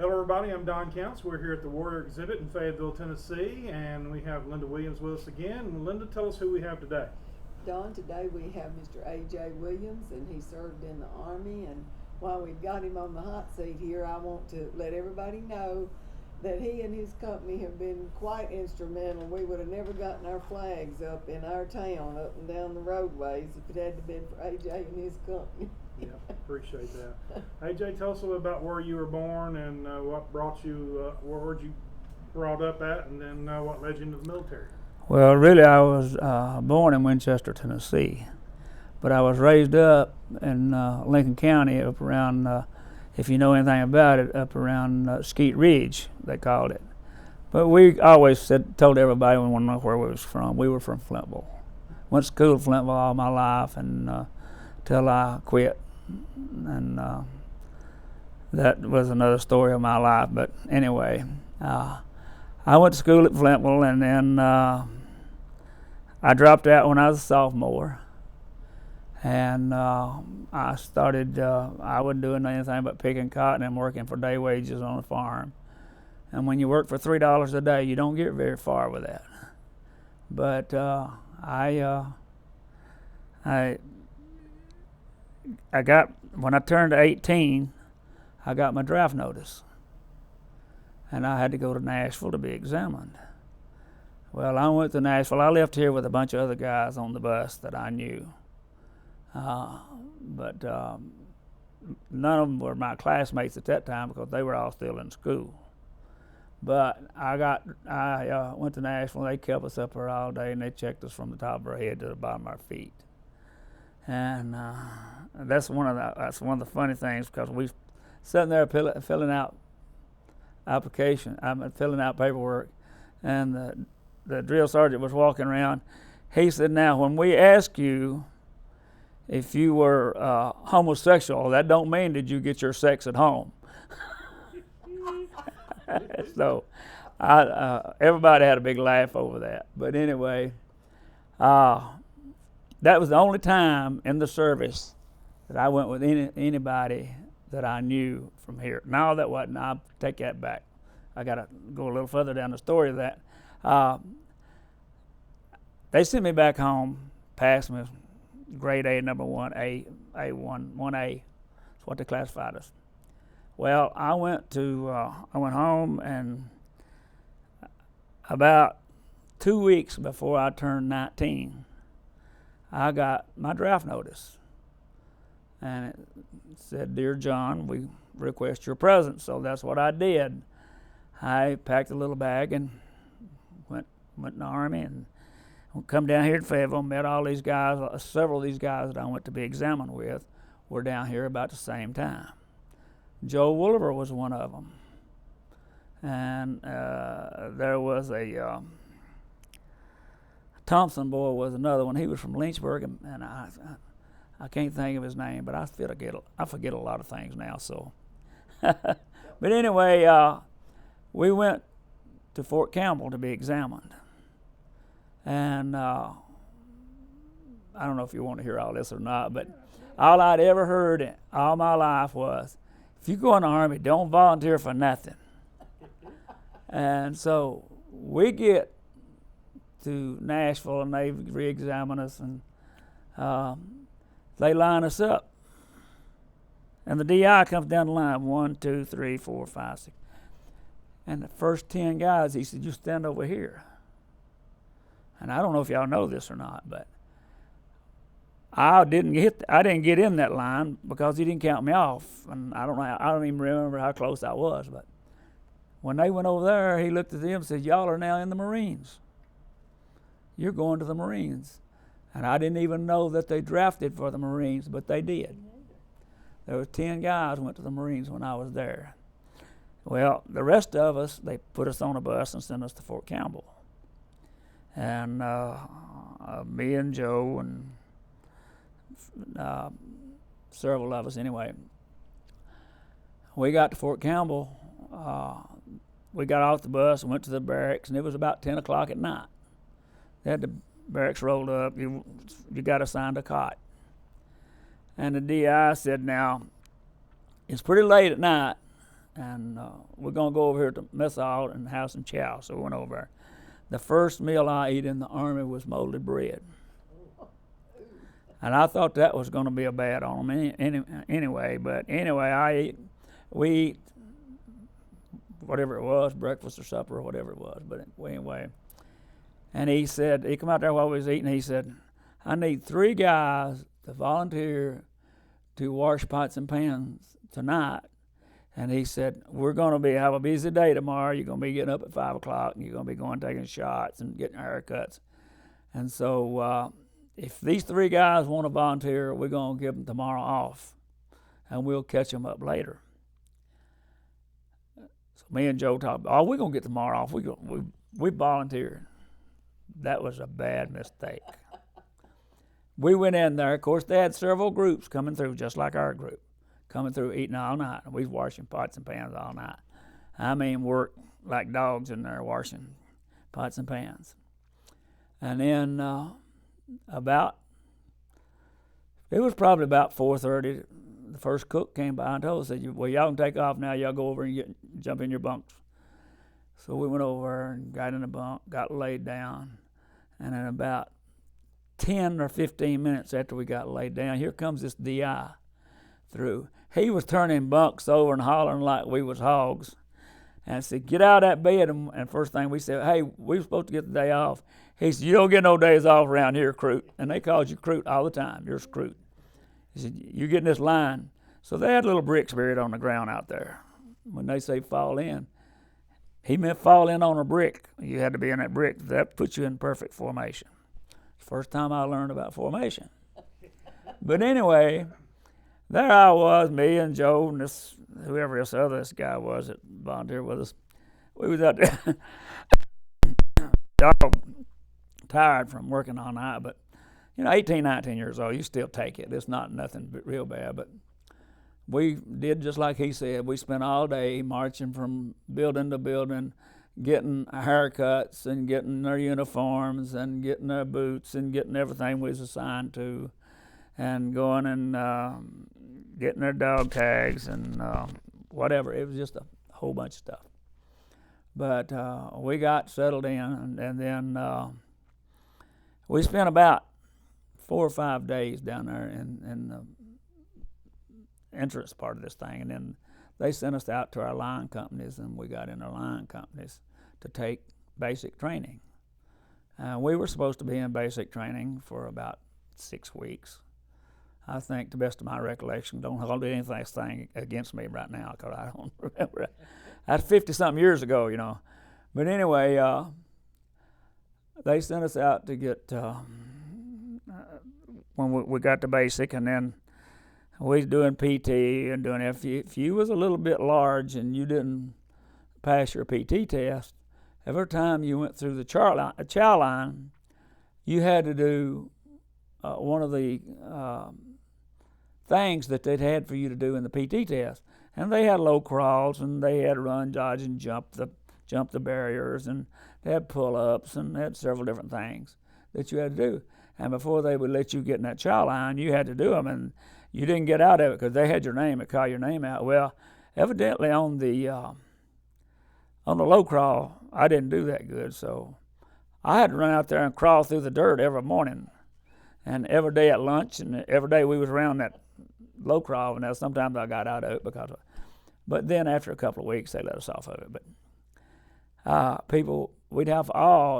Hello everybody, I'm Don Counts. We're here at the Warrior Exhibit in Fayetteville, Tennessee, and we have Linda Williams with us again. Linda, tell us who we have today. Don, today we have Mr. A.J. Williams, and he served in the Army, and while we've got him on the hot seat here, I want to let everybody know that he and his company have been quite instrumental. We would have never gotten our flags up in our town, up and down the roadways, if it hadn't been for A.J. and his company. Yeah, appreciate that. AJ, tell us a little about where you were born and what brought you, where were you brought up at, and then what led you into the military. Well, really, I was born in Winchester, Tennessee, but I was raised up in Lincoln County, up around, if you know anything about it, up around Skeet Ridge, they called it. But we always told everybody we wanted to know where we was from. We were from Fayetteville. Went to school in Fayetteville all my life, and till I quit. And that was another story of my life. But anyway, I went to school at Fayetteville, and then I dropped out when I was a sophomore. And I started, I wasn't doing anything but picking cotton and working for day wages on a farm. And when you work for $3 a day, you don't get very far with that. But I got, when I turned 18, I got my draft notice. And I had to go to Nashville to be examined. Well, I went to Nashville. I left here with a bunch of other guys on the bus that I knew. But none of them were my classmates at that time because they were all still in school. But I went to Nashville. They kept us up there all day, and they checked us from the top of our head to the bottom of our feet. And that's one of the funny things, because we sitting there filling out filling out paperwork, and the drill sergeant was walking around. He said, "Now, when we ask you if you were homosexual, that don't mean did you get your sex at home." So everybody had a big laugh over that. But anyway, that was the only time in the service that I went with anybody that I knew from here. No, that wasn't. I'll take that back. I got to go a little further down the story of that. They sent me back home, passed me grade A, number 1A, A1, 1A. That's what they classified us. Well, I went home, and about 2 weeks before I turned 19, I got my draft notice. And it said, "Dear John, we request your presence." So that's what I did. I packed a little bag and went in the Army, and come down here to Fayetteville, met all these guys. Several of these guys that I went to be examined with were down here about the same time. Joe Wolliver was one of them. And there was a Thompson boy was another one. He was from Lynchburg, and I can't think of his name, but I forget a lot of things now. So, but anyway, we went to Fort Campbell to be examined, and I don't know if you want to hear all this or not, but all I'd ever heard all my life was, if you go in the Army, don't volunteer for nothing. And so we get to Nashville, and they re-examine us, and they line us up. And the DI comes down the line, 1, 2, 3, 4, 5, 6. And the first 10 guys, he said, "You stand over here." And I don't know if y'all know this or not, but I didn't get in that line because he didn't count me off. And I don't even remember how close I was, but when they went over there, he looked at them and said, "Y'all are now in the Marines. You're going to the Marines." And I didn't even know that they drafted for the Marines, but they did. There were 10 guys who went to the Marines when I was there. Well, the rest of us, they put us on a bus and sent us to Fort Campbell. And me and Joe and several of us anyway, we got to Fort Campbell. We got off the bus and went to the barracks, and it was about 10 o'clock at night. They had the barracks rolled up. You got assigned a cot. And the DI said, "Now, it's pretty late at night, and we're going to go over here to mess hall and have some chow. So we went over there. The first meal I eat in the Army was molded bread. And I thought that was going to be a bad on them anyway. But anyway, we eat whatever it was, breakfast or supper or whatever it was. But anyway, and he come out there while we was eating, he said, I need 3 guys to volunteer to wash pots and pans tonight. And he said, we're going to have a busy day tomorrow. You're going to be getting up at 5 o'clock, and you're going to be going taking shots and getting haircuts. And so if these 3 guys want to volunteer, we're going to give them tomorrow off, and we'll catch them up later. So me and Joe talked, we're going to get tomorrow off. We volunteered. That was a bad mistake. We went in there. Of course, they had several groups coming through, just like our group, coming through eating all night. We was washing pots and pans all night. I mean, worked like dogs in there washing pots and pans. And then it was probably about 4:30, the first cook came by and told us, said, well, y'all can take off now. Y'all go over and jump in your bunks. So we went over and got in the bunk, got laid down. And in about 10 or 15 minutes after we got laid down, here comes this DI through. He was turning bunks over and hollering like we was hogs. And I said, get out of that bed. And first thing we said, hey, we were supposed to get the day off. He said, you don't get no days off around here, Croot. And they called you Croot all the time. You're Croot. He said, you get in this line. So they had little bricks buried on the ground out there. When they say fall in, he meant fall in on a brick. You had to be in that brick. That puts you in perfect formation. First time I learned about formation. But anyway, there I was, me and Joe and whoever this guy was that volunteered with us. We was out there, tired from working all night, but 18, 19 years old, you still take it. It's not nothing real bad, but we did just like he said. We spent all day marching from building to building, getting haircuts and getting their uniforms and getting their boots and getting everything we was assigned to, and going and getting their dog tags and whatever. It was just a whole bunch of stuff. But we got settled in, and then we spent about 4 or 5 days down there in the entrance part of this thing, and then they sent us out to our line companies, and we got in our line companies to take basic training. We were supposed to be in basic training for about 6 weeks. I think, to the best of my recollection, don't hold anything against me right now, because I don't remember. That's 50-something years ago, But anyway, they sent us out to get, when we got to basic, and then we was doing PT and doing, if you was a little bit large and you didn't pass your PT test, every time you went through the chow line, you had to do one of the things that they'd had for you to do in the PT test. And they had low crawls, and they had run, dodge, and jump the barriers, and they had pull-ups, and they had several different things that you had to do. And before they would let you get in that chow line, you had to do them, and you didn't get out of it because they had your name and call your name out. Well, evidently on the low crawl, I didn't do that good, so I had to run out there and crawl through the dirt every morning, and every day at lunch, and every day we was around that low crawl. And now sometimes I got out of it but then after a couple of weeks they let us off of it. But people, we'd have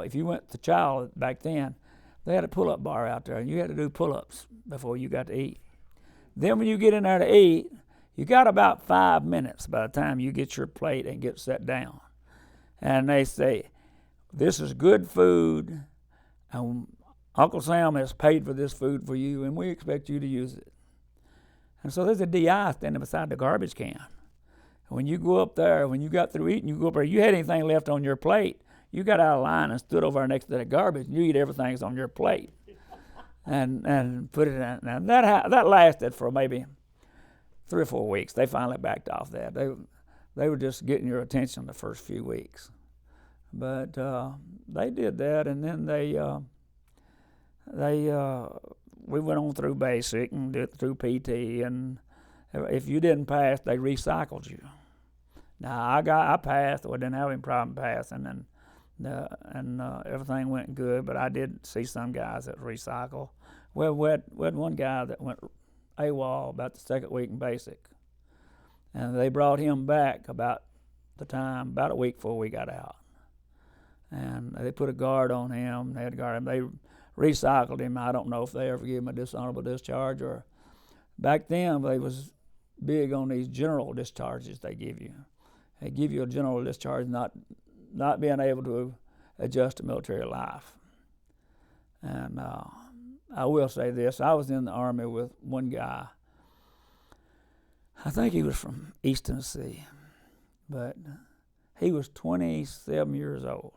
if you went to chow back then, they had a pull-up bar out there, and you had to do pull-ups before you got to eat. Then when you get in there to eat, you got about 5 minutes by the time you get your plate and get set down. And they say, this is good food, and Uncle Sam has paid for this food for you, and we expect you to use it. And so there's a DI standing beside the garbage can. When you go up there, when you got through eating, you go up there, you had anything left on your plate, you got out of line and stood over next to that garbage, and you eat everything that's on your plate. And put it in. Now that lasted for maybe 3 or 4 weeks. They finally backed off that. They were just getting your attention the first few weeks. But they did that, and then we went on through basic and did through PT, and if you didn't pass, they recycled you. Now I passed. I didn't have any problem passing, and everything went good. But I did see some guys that recycle. Well, we had one guy that went AWOL about the second week in basic, and they brought him back about a week before we got out, and they put a guard on him. They had a guard him. They recycled him. I don't know if they ever gave him a dishonorable discharge, or back then they was big on these general discharges they give you. They give you a general discharge, not being able to adjust to military life. And I will say this: I was in the Army with one guy. I think he was from East Tennessee, but he was 27 years old.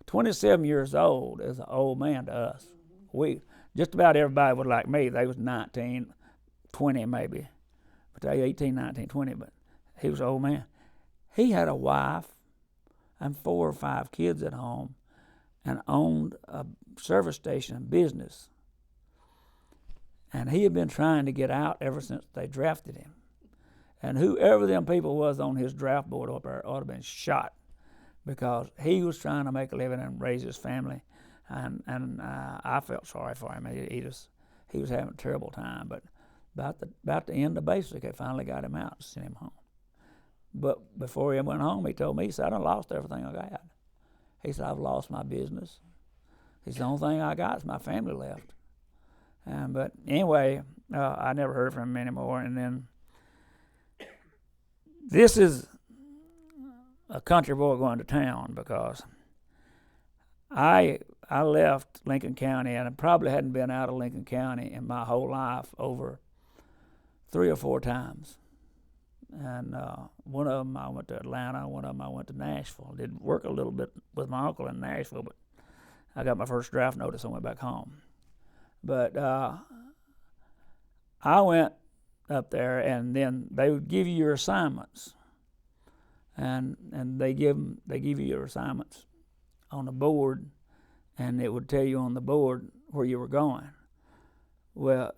27 years old is an old man to us. We just about everybody was like me. They was 19, 20 maybe, but they 18, 19, 20. But he was an old man. He had a wife and 4 or 5 kids at home, and owned a service station business. And he had been trying to get out ever since they drafted him. And whoever them people was on his draft board up there ought to have been shot, because he was trying to make a living and raise his family. And I felt sorry for him. He was having a terrible time. But about the end of basic, they finally got him out and sent him home. But before he went home, he told me, he said, I lost everything I got. He said, I've lost my business. He said, the only thing I got is my family left. But anyway, I never heard from him anymore. And then this is a country boy going to town, because I left Lincoln County, and I probably hadn't been out of Lincoln County in my whole life over 3 or 4 times. And one of them I went to Atlanta, one of them I went to Nashville. I did work a little bit with my uncle in Nashville, but I got my first draft notice and went back home. But I went up there, and then they would give you your assignments, and they give you your assignments on the board, and it would tell you on the board where you were going. Well,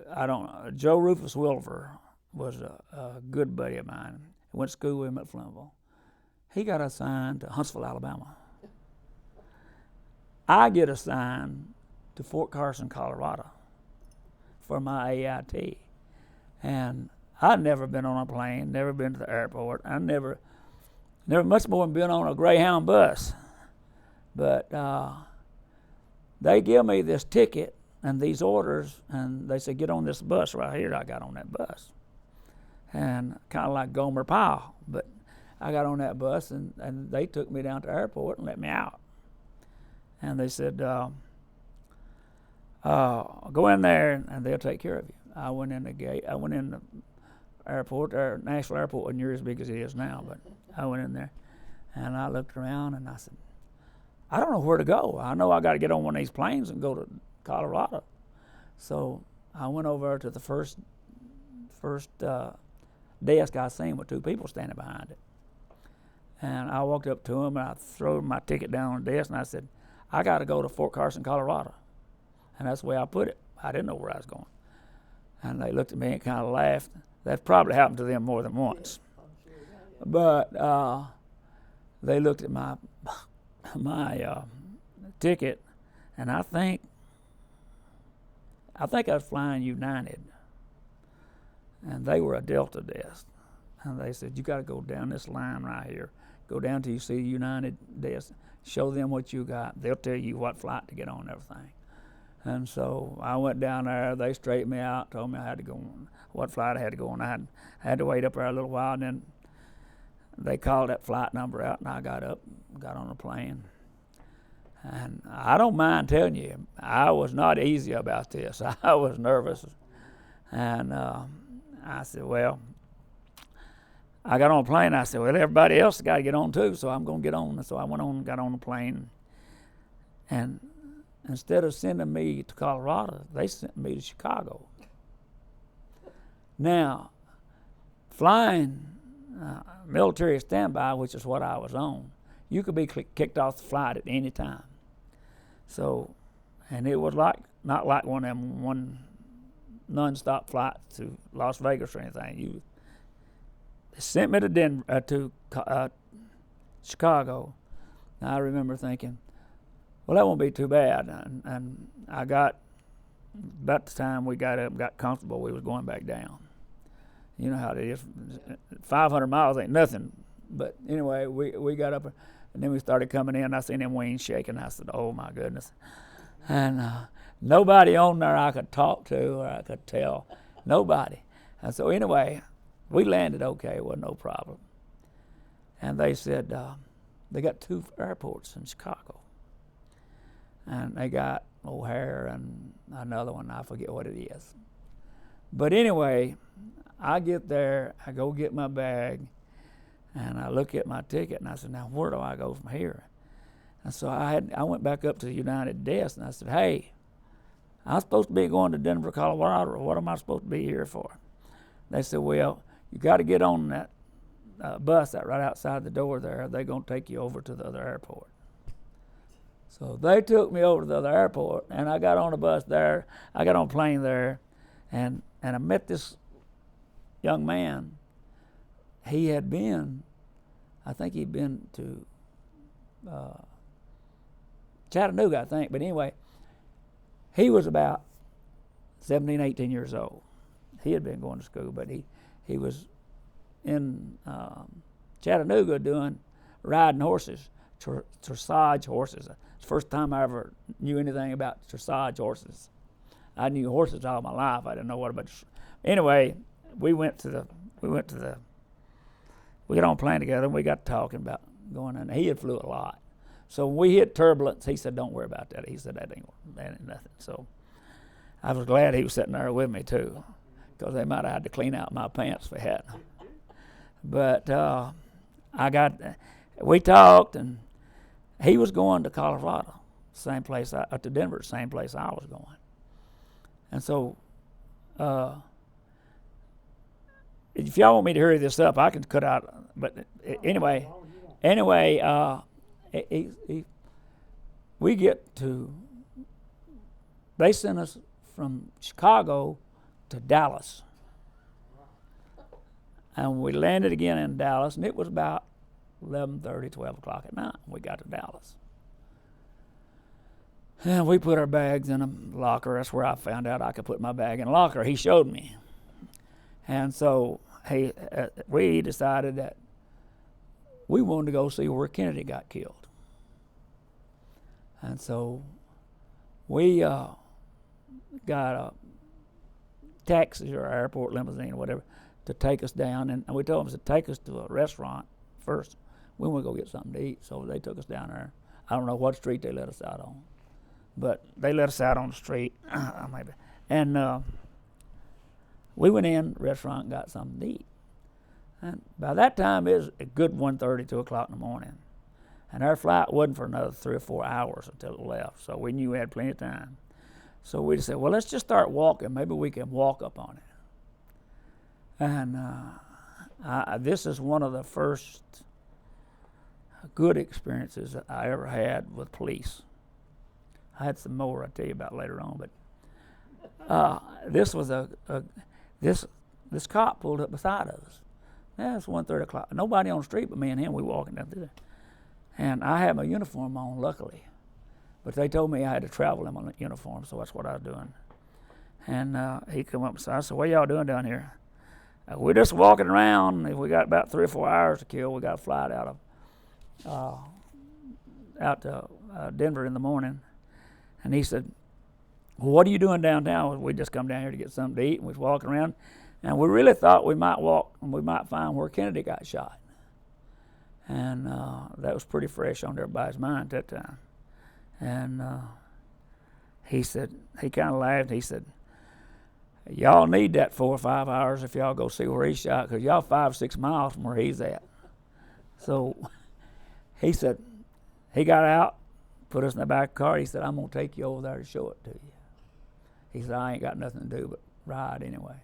Joe Rufus Wilver was a good buddy of mine. I went to school with him at Fayetteville. He got assigned to Huntsville, Alabama. I get assigned to Fort Carson, Colorado for my AIT. And I'd never been on a plane, never been to the airport. I never much more than been on a Greyhound bus. But they give me this ticket and these orders, and they said, get on this bus right here. I got on that bus. And kind of like Gomer Pyle, but I got on that bus, and they took me down to the airport and let me out. And they said, go in there and they'll take care of you. I went in the gate. I went in the airport. Nashville Airport wasn't near as big as it is now, but I went in there, and I looked around, and I said, I don't know where to go. I know I got to get on one of these planes and go to Colorado. So I went over to the first desk I seen with 2 people standing behind it. And I walked up to them, and I threw my ticket down on the desk, and I said, I got to go to Fort Carson, Colorado. And that's the way I put it. I didn't know where I was going. And they looked at me and kind of laughed. That probably happened to them more than once. But they looked at my ticket, and I think I was flying United. And they were a Delta desk. And they said, you got to go down this line right here. Go down till you see United desk. Show them what you got. They'll tell you what flight to get on and everything. And so I went down there. They straightened me out, told me I had to go on, what flight I had to go on. I had to wait up there a little while, and then they called that flight number out, and I got up, got on the plane. And I don't mind telling you, I was not easy about this. I was nervous. And I said, well, I got on a plane. I said, well, everybody else has got to get on too, so I'm going to get on. And so I went on and got on the plane. And instead of sending me to Colorado, they sent me to Chicago. Now, flying military standby, which is what I was on, you could be kicked off the flight at any time. So, and it was not like one of them non-stop flights to Las Vegas or anything. sent me to Denver Chicago. And I remember thinking, well, that won't be too bad. And I got, about the time we got up and got comfortable, we was going back down. You know how it is. 500 miles ain't nothing. But anyway, we got up, and then we started coming in. I seen them wings shaking. I said, oh, my goodness. And nobody on there I could talk to or I could tell. Nobody. And so anyway, we landed okay. It wasn't no problem. And they said they got 2 airports in Chicago. And they got O'Hare and another one. I forget what it is. But anyway, I get there. I go get my bag. And I look at my ticket. And I said, now, where do I go from here? And so I went back up to the United desk. And I said, hey, I'm supposed to be going to Denver, Colorado. Or what am I supposed to be here for? They said, well, you got to get on that bus that right outside the door there. They're going to take you over to the other airport. So they took me over to the other airport, and I got on a bus there. I got on a plane there, and I met this young man. He had been, I think he'd been to Chattanooga, I think. But anyway, he was about 17, 18 years old. He had been going to school, but he was in Chattanooga riding horses, dressage horses. It's the first time I ever knew anything about dressage horses. I knew horses all my life. I didn't know what about. Anyway, we got on a plane together and we got talking about going in. He had flew a lot. So when we hit turbulence, he said, don't worry about that. He said, that ain't nothing. So I was glad he was sitting there with me too, because they might have had to clean out my pants if they hadn't. But we talked, and he was going to Colorado, same place, to Denver, same place I was going. And so, if y'all want me to hurry this up, I can cut out. But anyway, we get to. They sent us from Chicago to Dallas, and we landed again in Dallas, and it was about 11:30, 12 o'clock at night. We got to Dallas. And we put our bags in a locker. That's where I found out I could put my bag in a locker. He showed me. And so we decided that we wanted to go see where Kennedy got killed. And so we got a taxi or airport limousine or whatever to take us down. And we told them to take us to a restaurant first. We want to go get something to eat. So they took us down there. I don't know what street they let us out on, but they let us out on the street. Maybe. And we went in the restaurant and got something to eat. And by that time, it was a good 1:30, 2 o'clock in the morning. And our flight wasn't for another 3 or 4 hours until it left. So we knew we had plenty of time. So we said, well, let's just start walking. Maybe we can walk up on it. And this is one of the first good experiences that I ever had with police. I had some more I'll tell you about later on, but this was this cop pulled up beside us. Yeah, it's 1:30 o'clock. Nobody on the street but me and him. We walking down through there, and I had my uniform on, luckily, but they told me I had to travel in my uniform, so that's what I was doing. And he come up beside us. I said, "What y'all doing down here?" We're just walking around. We got about 3 or 4 hours to kill. We got a flight out to Denver in the morning. And he said, well, what are you doing downtown? We just come down here to get something to eat. And we was walking around. And we really thought we might walk and we might find where Kennedy got shot. And that was pretty fresh on everybody's mind at that time. And he said, he kind of laughed. He said, y'all need that 4 or 5 hours if y'all go see where he's shot, because y'all 5 or 6 miles from where he's at. So he said, he got out, put us in the back of the car. He said, I'm going to take you over there to show it to you. He said, I ain't got nothing to do but ride anyway.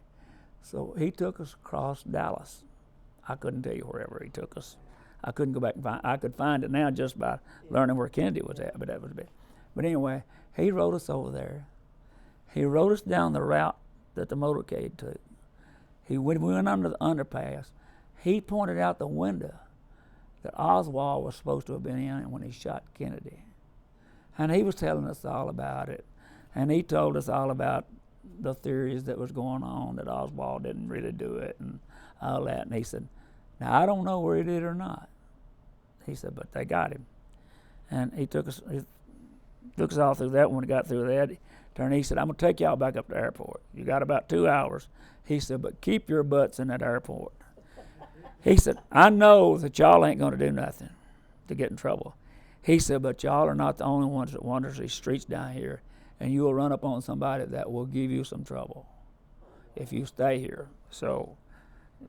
So he took us across Dallas. I couldn't tell you wherever he took us. I couldn't go back and find it. I could find it now just by learning where Kennedy was at, but that was a bit. But anyway, he rode us over there. He rode us down the route that the motorcade took. We went under the underpass. he pointed out the window that Oswald was supposed to have been in when he shot Kennedy. And he was telling us all about it. And he told us all about the theories that was going on, that Oswald didn't really do it and all that. And he said, now, I don't know where he did or not. He said, but they got him. And he took us all through that. When we got through that, he said, I'm going to take y'all back up to the airport. You got about 2 hours. He said, but keep your butts in that airport. He said, I know that y'all ain't going to do nothing to get in trouble. He said, but y'all are not the only ones that wanders these streets down here, and you will run up on somebody that will give you some trouble if you stay here. So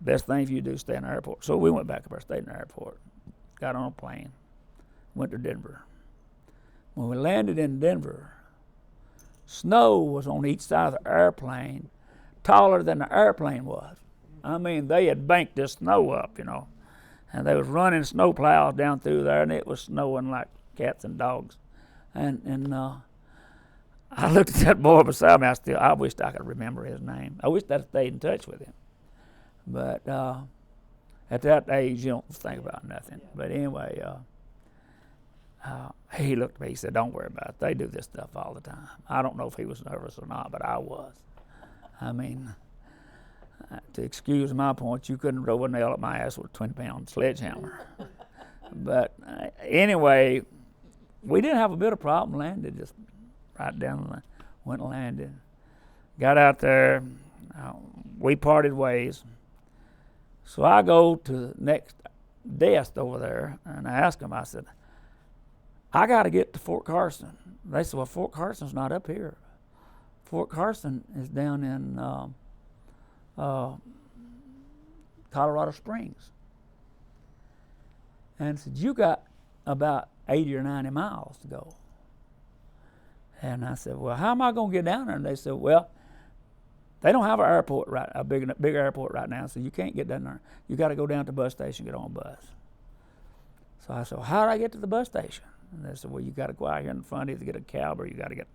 best thing for you to do is stay in the airport. So we went back up there, stayed in the airport, got on a plane, went to Denver. When we landed in Denver, snow was on each side of the airplane, taller than the airplane was. I mean, they had banked this snow up, and they was running snow plows down through there, and it was snowing like cats and dogs. And I looked at that boy beside me. I wished I could remember his name. I wished I'd stayed in touch with him. But at that age, you don't think about nothing. But anyway, he looked at me. He said, don't worry about it. They do this stuff all the time. I don't know if he was nervous or not, but I was. I mean, to excuse my point, you couldn't throw a nail at my ass with a 20-pound sledgehammer. But anyway, we didn't have a bit of problem landing. Just right down, went and landed. Got out there. We parted ways. So I go to the next desk over there, and I ask them, I said, I got to get to Fort Carson. They said, well, Fort Carson's not up here. Fort Carson is down in Colorado Springs. And said, you got about 80 or 90 miles to go. And I said, well, how am I going to get down there? And they said, well, they don't have a big airport right now, so you can't get down there. You got to go down to the bus station and get on a bus. So I said, well, how do I get to the bus station? And they said, well, you got to go out here in front, either get a cab or you got to get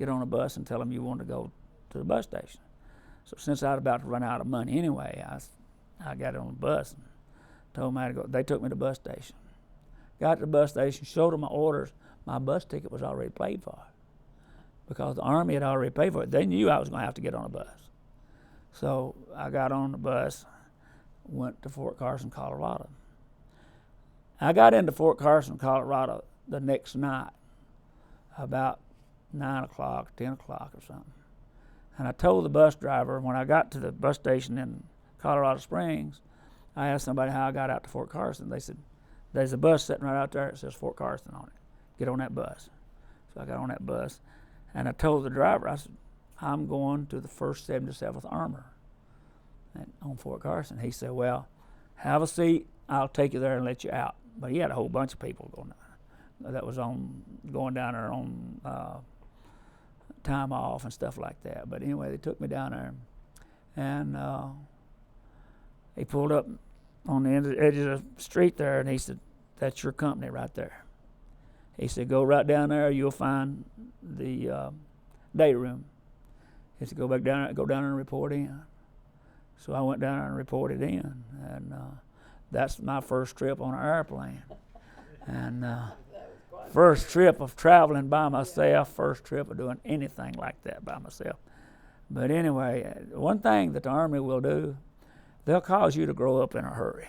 on a bus and tell them you want to go to the bus station. So since I was about to run out of money anyway, I got on the bus and told them I had to go. They took me to the bus station. Got to the bus station, showed them my orders. My bus ticket was already paid for because the Army had already paid for it. They knew I was going to have to get on a bus. So I got on the bus, went to Fort Carson, Colorado. I got into Fort Carson, Colorado the next night, about 9 o'clock, 10 o'clock or something. And I told the bus driver, when I got to the bus station in Colorado Springs, I asked somebody how I got out to Fort Carson. They said, there's a bus sitting right out there that says Fort Carson on it. Get on that bus. So I got on that bus, and I told the driver, I said, I'm going to the 1st 77th Armor on Fort Carson. He said, well, have a seat. I'll take you there and let you out. But he had a whole bunch of people going that was going down there on time off and stuff like that. But anyway, they took me down there, and he pulled up on the edge of the street there, and he said, that's your company right there. He said, go right down there, you'll find the data room. He said, go down there and report in. So I went down there and reported in, and that's my first trip on an airplane. And first trip of traveling by myself, first trip of doing anything like that by myself. But anyway, one thing that the Army will do, they'll cause you to grow up in a hurry.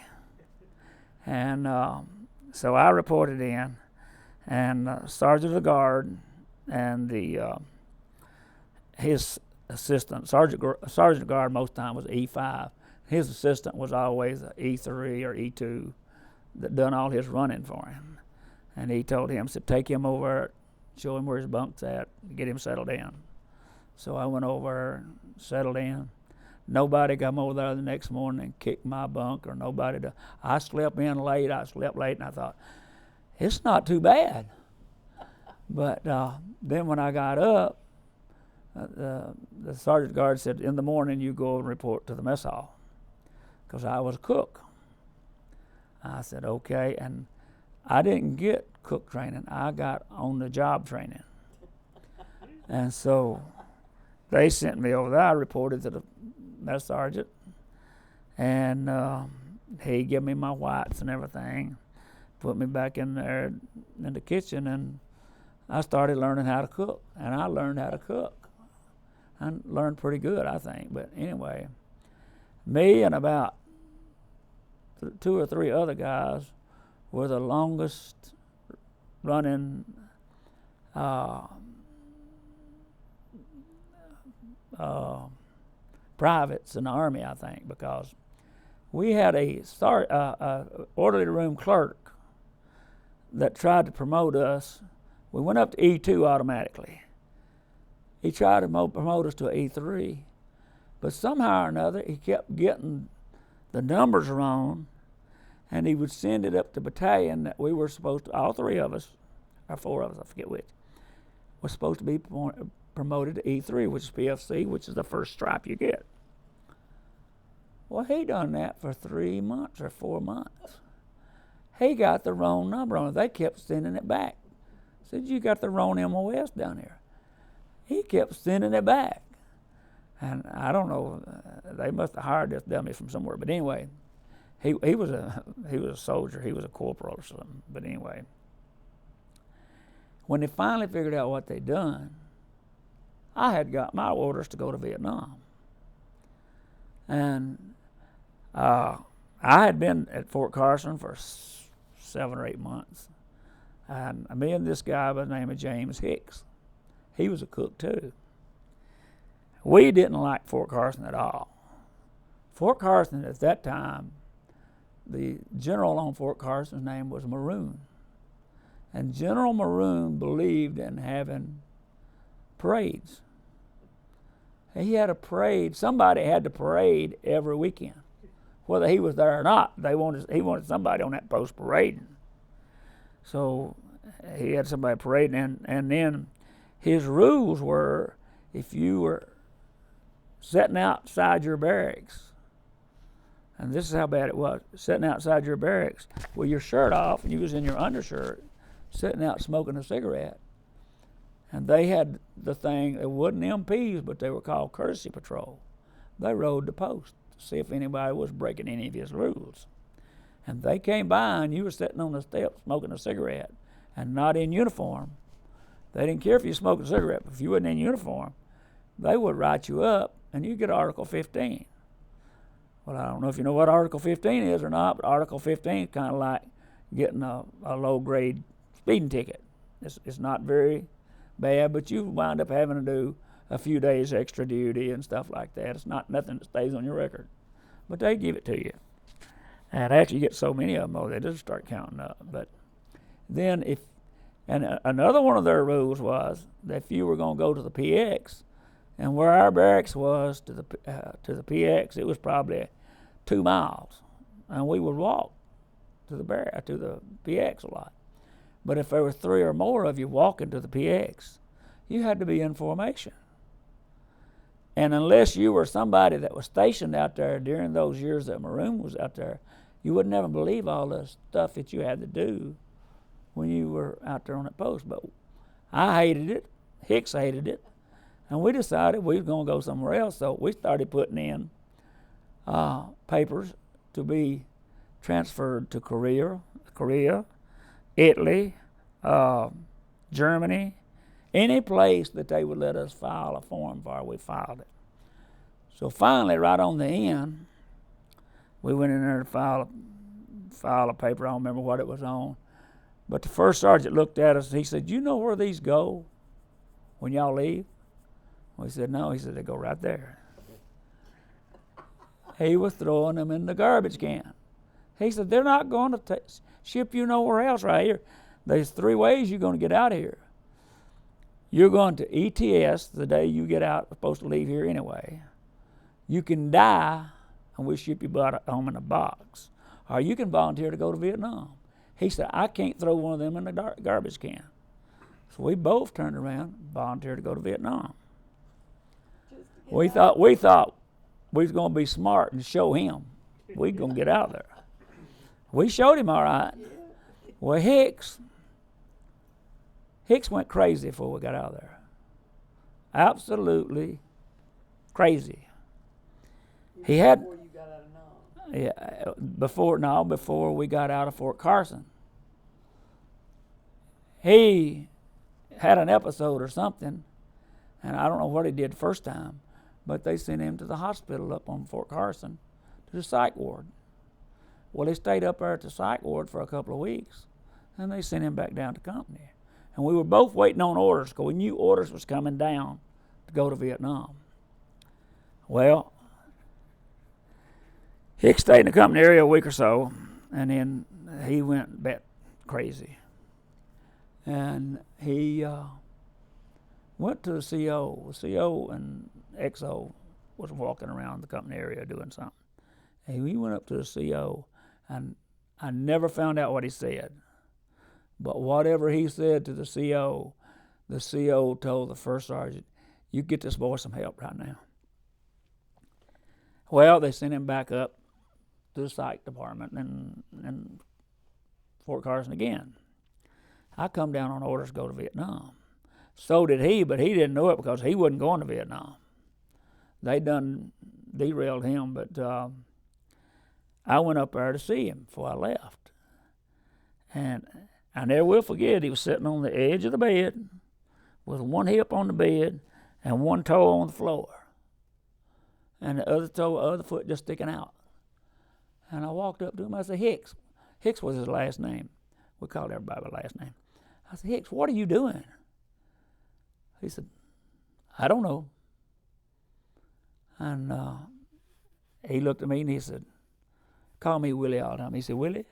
And so I reported in, and Sergeant of the Guard and his assistant, Sergeant of the Guard most time was E5. His assistant was always a E3 or E2 that done all his running for him. And he told him, said, take him over, show him where his bunk's at, get him settled in. So I went over and settled in. Nobody come over there the next morning and kicked my bunk, or nobody. I slept late, and I thought, it's not too bad. But then when I got up, the Sergeant of Guard said, in the morning you go and report to the mess hall, because I was a cook. I said, okay, and I didn't get cook training. I got on-the-job training. And so they sent me over there. I reported to the mess sergeant, and he gave me my whites and everything, put me back in there in the kitchen, and I started learning how to cook. And I learned how to cook. I learned pretty good, I think. But anyway, me and about 2 or 3 other guys were the longest running privates in the Army, I think, because we had a orderly room clerk that tried to promote us. We went up to E2 automatically. He tried to promote us to an E3, but somehow or another he kept getting the numbers wrong, and he would send it up to battalion that we were supposed to, all 3 of us, or 4 of us, I forget which, was supposed to be promoted to E3, which is PFC, which is the first stripe you get. Well, he done that for 3 months or 4 months. He got the wrong number on it. They kept sending it back. Said, you got the wrong MOS down here. He kept sending it back. And I don't know, they must have hired this dummy from somewhere. But anyway, he was a soldier. He was a corporal or something. But anyway, when they finally figured out what they'd done, I had got my orders to go to Vietnam. And I had been at Fort Carson for 7 or 8 months. And me and this guy by the name of James Hicks, he was a cook too. We didn't like Fort Carson at all. Fort Carson at that time, the general on Fort Carson's name was Maroon. And General Maroon believed in having parades. He had a parade. Somebody had to parade every weekend. Whether he was there or not, he wanted somebody on that post parading. So he had somebody parading, and then his rules were, if you were sitting outside your barracks, and this is how bad it was, sitting outside your barracks with your shirt off, and you was in your undershirt, sitting out smoking a cigarette. And they had the thing, it wasn't MPs, but they were called courtesy patrol. They rode the post to see if anybody was breaking any of his rules. And they came by and you were sitting on the steps smoking a cigarette and not in uniform. They didn't care if you smoked a cigarette, but if you wasn't in uniform, they would write you up and you get Article 15. Well, I don't know if you know what Article 15 is or not, but Article 15 is kind of like getting a low-grade speeding ticket. It's not very bad, but you wind up having to do a few days extra duty and stuff like that. It's not nothing that stays on your record, but they give it to you. And after you get so many of them, they just start counting up. But then another one of their rules was that if you were going to go to the PX, and where our barracks was to the PX, it was probably 2 miles, and we would walk to the PX a lot. But if there were 3 or more of you walking to the PX, you had to be in formation. And unless you were somebody that was stationed out there during those years that Maroon was out there, you would never believe all the stuff that you had to do when you were out there on that post. But I hated it. Hicks hated it. And we decided we were going to go somewhere else. So we started putting in papers to be transferred to Korea, Italy, Germany, any place that they would let us file a form for, we filed it. So finally, right on the end, we went in there to file a paper. I don't remember what it was on. But the first sergeant looked at us. He said, you know where these go when y'all leave? We said, no. He said, they go right there. He was throwing them in the garbage can. He said, they're not going to ship you nowhere else right here. There's 3 ways you're going to get out of here. You're going to ETS the day you get out, supposed to leave here anyway. You can die, and we'll ship you home in a box. Or you can volunteer to go to Vietnam. He said, I can't throw one of them in the garbage can. So we both turned around and volunteered to go to Vietnam. We thought we was going to be smart and show him we going to get out of there. We showed him all right. Well, Hicks went crazy before we got out of there. Absolutely crazy. He had. Before you got out of Nam. Yeah, before we got out of Fort Carson. He had an episode or something, and I don't know what he did the first time, but they sent him to the hospital up on Fort Carson to the psych ward. Well, he stayed up there at the psych ward for a couple of weeks, and they sent him back down to company. And we were both waiting on orders because we knew orders was coming down to go to Vietnam. Well, Hicks stayed in the company area a week or so, and then he went bat crazy. And he went to the CO. The CO and XO was walking around the company area doing something. And he went up to the CO, and I never found out what he said. But whatever he said to the CO told the first sergeant, "You get this boy some help right now." Well, they sent him back up to the psych department in Fort Carson again. I come down on orders to go to Vietnam. So did he, but he didn't know it because he wasn't going to Vietnam. They done derailed him, but I went up there to see him before I left. And I never will forget, he was sitting on the edge of the bed with one hip on the bed and one toe on the floor. And the other foot just sticking out. And I walked up to him, I said, "Hicks." Hicks was his last name. We called everybody by last name. I said, "Hicks, what are you doing?" He said, "I don't know." And he looked at me and he said, "Call me Willie all the time." He said, "Willie,"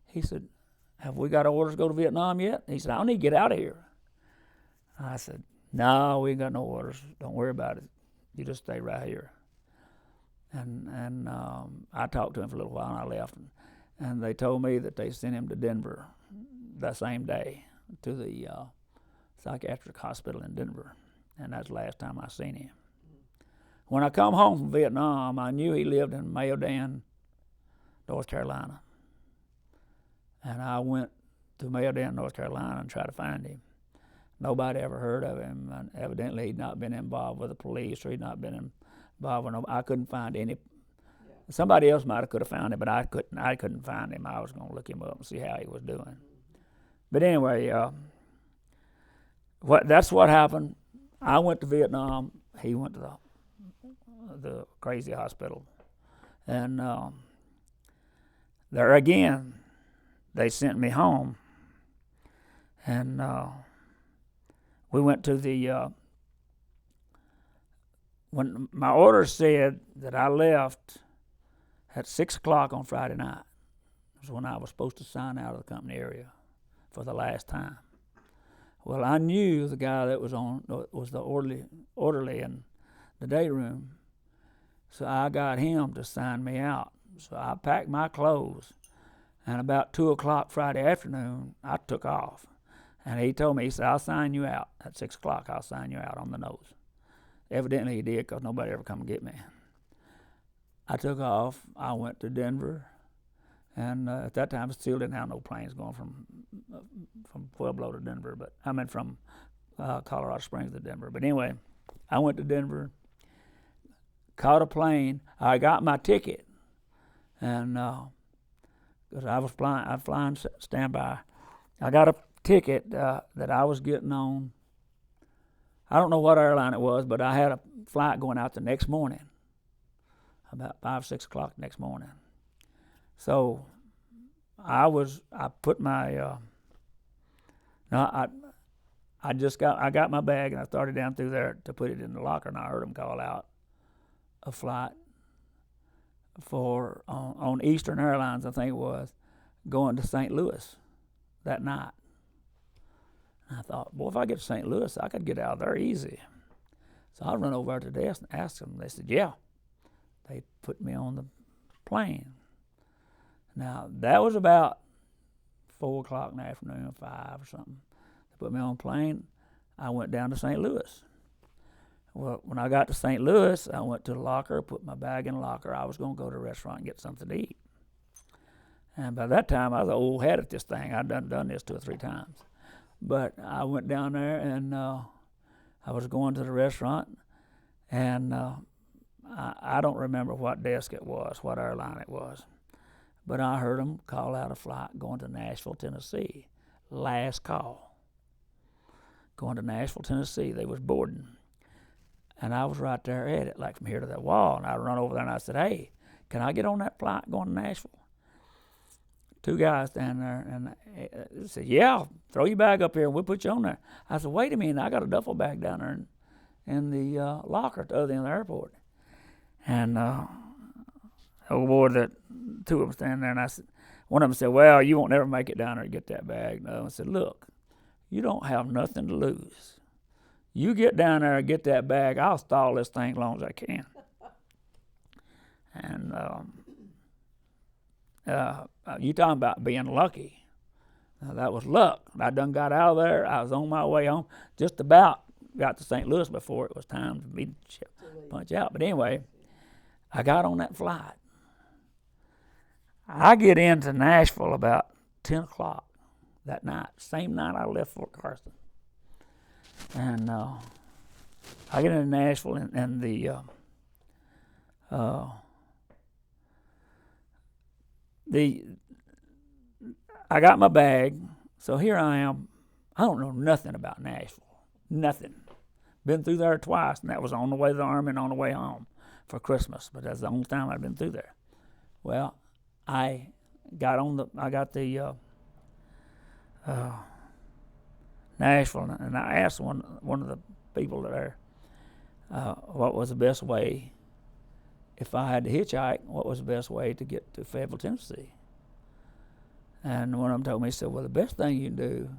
he said, "have we got orders to go to Vietnam yet?" He said, "I need to get out of here." I said, "No, we ain't got no orders. Don't worry about it. You just stay right here." And I talked to him for a little while and I left. And they told me that they sent him to Denver that same day to the psychiatric hospital in Denver. And that's the last time I seen him. When I come home from Vietnam, I knew he lived in Mayodan, North Carolina. And I went to Mayodan, North Carolina and tried to find him. Nobody ever heard of him. And evidently he'd not been involved with the police or he'd not been involved with nobody. I couldn't find any. Somebody else might have could have found him, but I couldn't find him. I was going to look him up and see how he was doing. But anyway, that's what happened. I went to Vietnam. He went to the crazy hospital. And there again, they sent me home. And we went to the, when my orders said that I left at 6 o'clock on Friday night. It was when I was supposed to sign out of the company area for the last time. Well, I knew the guy that was the orderly in the day room, so I got him to sign me out. So I packed my clothes, and about 2 o'clock Friday afternoon, I took off. And he told me, he said, "I'll sign you out at 6 o'clock. I'll sign you out on the nose." Evidently he did, because nobody ever come and get me. I took off. I went to Denver, and at that time, I still didn't have no planes going from Pueblo to Denver, but I meant from Colorado Springs to Denver. But anyway, I went to Denver, caught a plane. I got my ticket, and because I was flying standby, I got a ticket that I was getting on. I don't know what airline it was, but I had a flight going out the next morning, about 5, 6 o'clock next morning. So I put my I got my bag and I started down through there to put it in the locker, and I heard them call out a flight for on Eastern Airlines, I think it was, going to St. Louis that night. And I thought, boy, if I get to St. Louis, I could get out of there easy. So I run over to the desk and asked them. They said, yeah. They put me on the plane. Now, that was about 4 o'clock in the afternoon, 5 or something. They put me on the plane. I went down to St. Louis. Well, when I got to St. Louis, I went to the locker, put my bag in the locker. I was going to go to a restaurant and get something to eat. And by that time, I was old hat at this thing. I'd done this 2 or 3 times. But I went down there, and I was going to the restaurant, and I don't remember what desk it was, what airline it was, but I heard them call out a flight going to Nashville, Tennessee. Last call. Going to Nashville, Tennessee. They was boarding. And I was right there at it, like from here to that wall. And I run over there and I said, hey, can I get on that flight going to Nashville? Two guys down there, and they said, yeah, throw your bag up here and we'll put you on there. I said, wait a minute, I got a duffel bag down there in the locker at the other end of the airport. And old boy, that two of them standing there, and I said, one of them said, well, you won't never make it down there to get that bag. No, I said, look, you don't have nothing to lose. You get down there and get that bag, I'll stall this thing as long as I can. And you talking about being lucky. Now, that was luck. I done got out of there. I was on my way home. Just about got to St. Louis before it was time for me to punch out. But anyway, I got on that flight. I get into Nashville about 10 o'clock that night. Same night I left Fort Carson. And I get into Nashville and I got my bag, so here I am. I don't know nothing about Nashville, nothing. Been through there twice, and that was on the way to the Army and on the way home for Christmas. But that's the only time I've been through there. Well, I got the Nashville, and I asked one of the people there what was the best way. If I had to hitchhike, what was the best way to get to Fayetteville, Tennessee? And one of them told me, he said, well, the best thing you can do,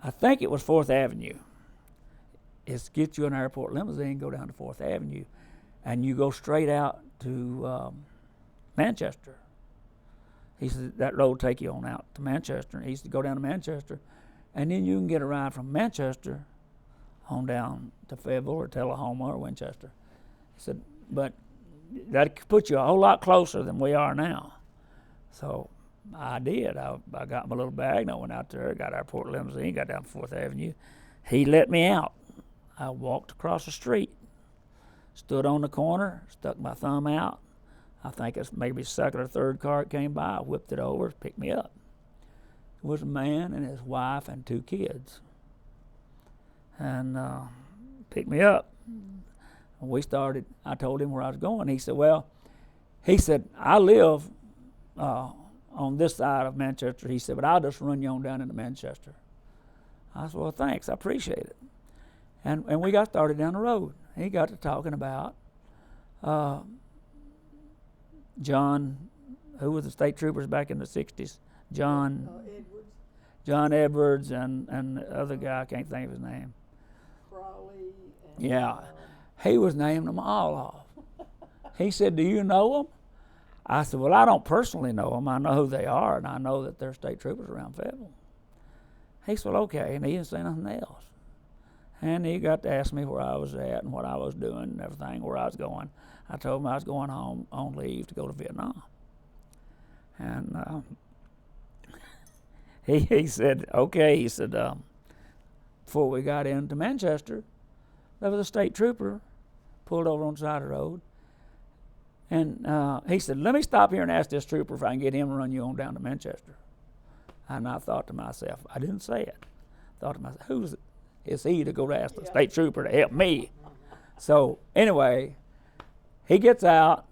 I think it was 4th Avenue, is get you an airport limousine, go down to 4th Avenue, and you go straight out to Manchester. He said, that road will take you on out to Manchester. And he said, go down to Manchester, and then you can get a ride from Manchester on down to Fayetteville or Tullahoma or Winchester. He said, but that could put you a whole lot closer than we are now. So I did. I got my little bag, and I went out there, got our airport limousine, got down 4th Avenue. He let me out. I walked across the street, stood on the corner, stuck my thumb out. I think it's maybe second or third car that came by. I whipped it over, picked me up. It was a man and his wife and 2 kids. And picked me up. We started, I told him where I was going. He said, I live on this side of Manchester. He said, but I'll just run you on down into Manchester. I said, well, thanks, I appreciate it. And we got started down the road. He got to talking about John, who was the state troopers back in the 60s, John Edwards and the other guy, I can't think of his name. Crawley. Yeah. He was naming them all off. He said, do you know them? I said, well, I don't personally know them. I know who they are, and I know that they're state troopers around Fayetteville. He said, well, okay, and he didn't say nothing else. And he got to ask me where I was at and what I was doing and everything, where I was going. I told him I was going home on leave to go to Vietnam. And he said, okay. He said, before we got into Manchester, there was a state trooper pulled over on the side of the road. And he said, let me stop here and ask this trooper if I can get him to run you on down to Manchester. And I thought to myself, I didn't say it. I thought to myself, who's is he to go to ask the state trooper to help me? So anyway, he gets out.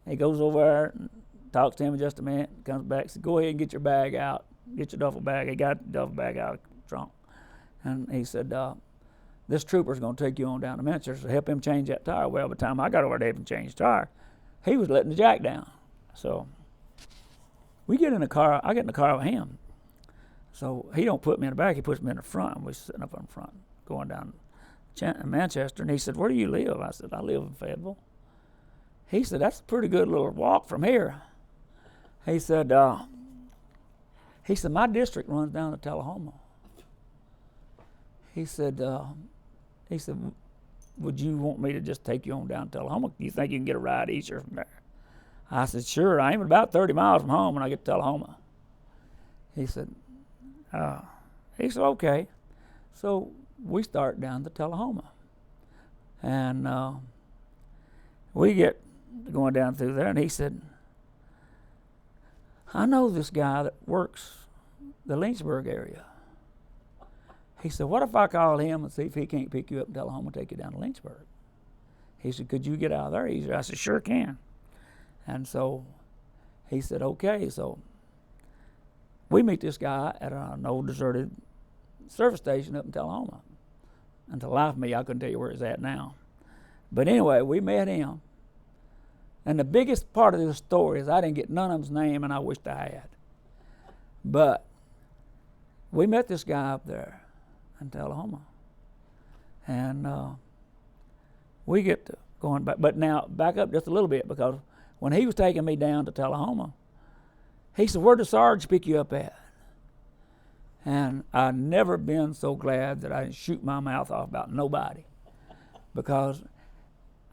He goes over there and talks to him in just a minute. Comes back, says, go ahead and get your bag out. Get your duffel bag. He got the duffel bag out of the trunk. And he said, this trooper's going to take you on down to Manchester to help him change that tire. Well, by the time I got over there to change the tire, he was letting the jack down. So we get in the car. I get in the car with him. So he don't put me in the back. He puts me in the front. We're sitting up in front, going down Manchester. And he said, where do you live? I said, I live in Fayetteville. He said, that's a pretty good little walk from here. He said, my district runs down to Tullahoma. He said, would you want me to just take you on down to Tullahoma? Do you think you can get a ride easier from there? I said, sure. I'm about 30 miles from home when I get to Tullahoma. He said, okay. So we start down to Tullahoma. And we get going down through there, and he said, I know this guy that works the Lynchburg area. He said, what if I call him and see if he can't pick you up in Tullahoma and take you down to Lynchburg? He said, could you get out of there easier? I said, sure can. And so he said, okay. So we meet this guy at an old deserted service station up in Tullahoma. And to life of me, I couldn't tell you where he's at now. But anyway, we met him. And the biggest part of this story is I didn't get none of his name, and I wished I had. But we met this guy up there in Tullahoma. And we get to going back. But now, back up just a little bit, because when he was taking me down to Tullahoma, he said, where'd the Sarge pick you up at? And I'd never been so glad that I didn't shoot my mouth off about nobody. Because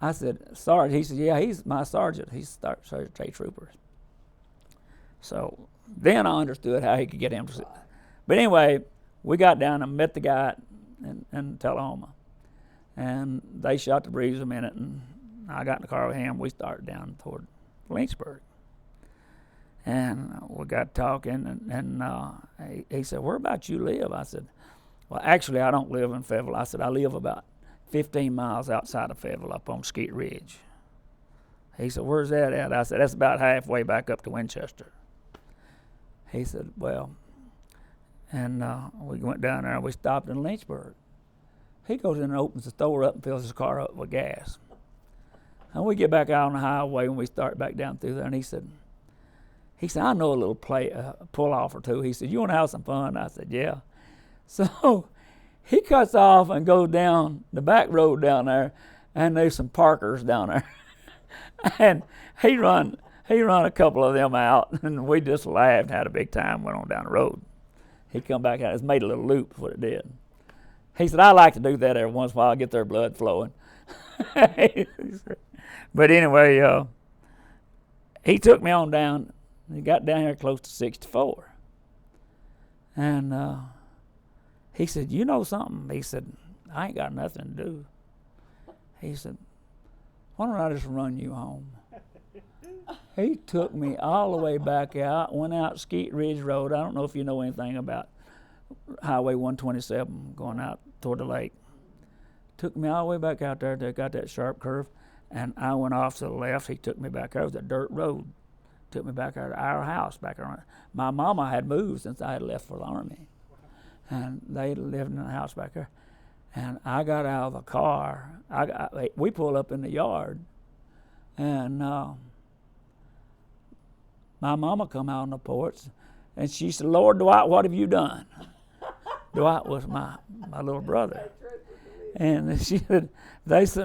I said, Sarge, he said, yeah, he's my sergeant. He's Sergeant State Trooper. So then I understood how he could get him to sit. But anyway, we got down and met the guy in Tullahoma. And they shot the breeze a minute, and I got in the car with him. We started down toward Lynchburg. And we got talking, and he said, where about you live? I said, well, actually, I don't live in Fayetteville. I said, I live about 15 miles outside of Fayetteville up on Skeet Ridge. He said, where's that at? I said, that's about halfway back up to Winchester. He said, well, and we went down there, and we stopped in Lynchburg. He goes in and opens the store up and fills his car up with gas. And we get back out on the highway, and we start back down through there, and he said, I know a little pull-off or two. He said, you want to have some fun? I said, yeah. So he cuts off and goes down the back road down there, and there's some parkers down there. And he run a couple of them out, and we just laughed, had a big time, went on down the road. He come back out, it's made a little loop, what it did. He said, I like to do that every once in a while, get their blood flowing. But anyway, he took me on down. He got down here close to 64. And he said, you know something? He said, I ain't got nothing to do. He said, why don't I just run you home? He took me all the way back out, went out Skeet Ridge Road. I don't know if you know anything about Highway 127 going out toward the lake. Took me all the way back out there. They got that sharp curve, and I went off to the left. He took me back there. It was a dirt road. Took me back there to our house back around. My mama had moved since I had left for the Army, and they lived in a house back there. And I got out of the car. We pulled up in the yard, and my mama come out on the porch, and she said, Lord, Dwight, what have you done? Dwight was my little brother. And she said, there's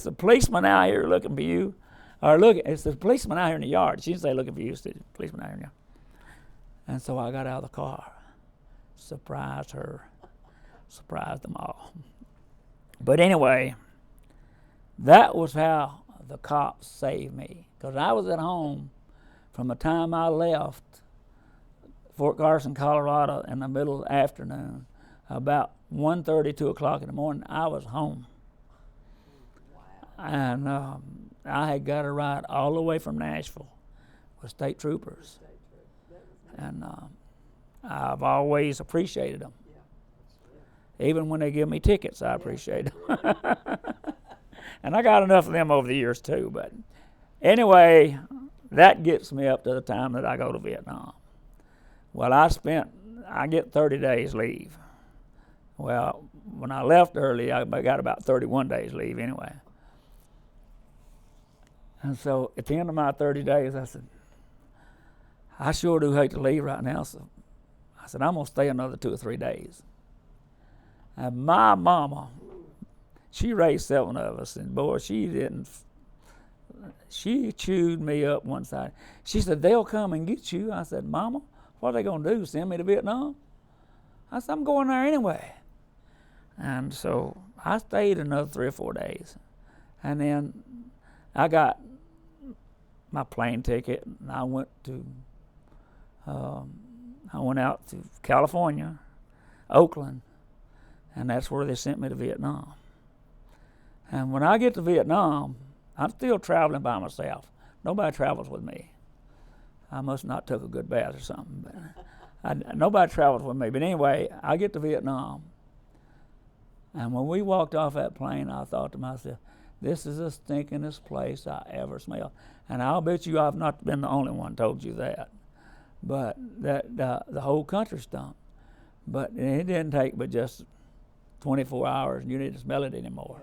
a policeman out here looking for you. Or it's a policeman out here in the yard. She didn't say looking for you, she said policeman out here in the yard. And so I got out of the car, surprised her, surprised them all. But anyway, that was how the cops saved me. Because I was at home from the time I left Fort Carson, Colorado in the middle of the afternoon, about 1:30, 2 o'clock in the morning, I was home. Wow. And I had got a ride all the way from Nashville with state troopers. And I've always appreciated them. Even when they give me tickets, I appreciate them. And I got enough of them over the years too. But anyway, that gets me up to the time that I go to Vietnam. Well, I get 30 days leave. Well, when I left early, I got about 31 days leave anyway. And so at the end of my 30 days, I said, I sure do hate to leave right now. So I said, I'm going to stay another 2 or 3 days. And my mama, she raised 7 of us, and boy, she chewed me up one side. She said, they'll come and get you. I said, Mama, what are they going to do, send me to Vietnam? I said, I'm going there anyway. And so I stayed another 3 or 4 days. And then I got my plane ticket, and I went out to California, Oakland, and that's where they sent me to Vietnam. And when I get to Vietnam, I'm still traveling by myself. Nobody travels with me. I must not took a good bath or something, but nobody travels with me. But anyway, I get to Vietnam, and when we walked off that plane, I thought to myself, this is the stinkingest place I ever smelled. And I'll bet you I've not been the only one told you that. But that the whole country stunk. But it didn't take but just 24 hours, and you didn't smell it anymore.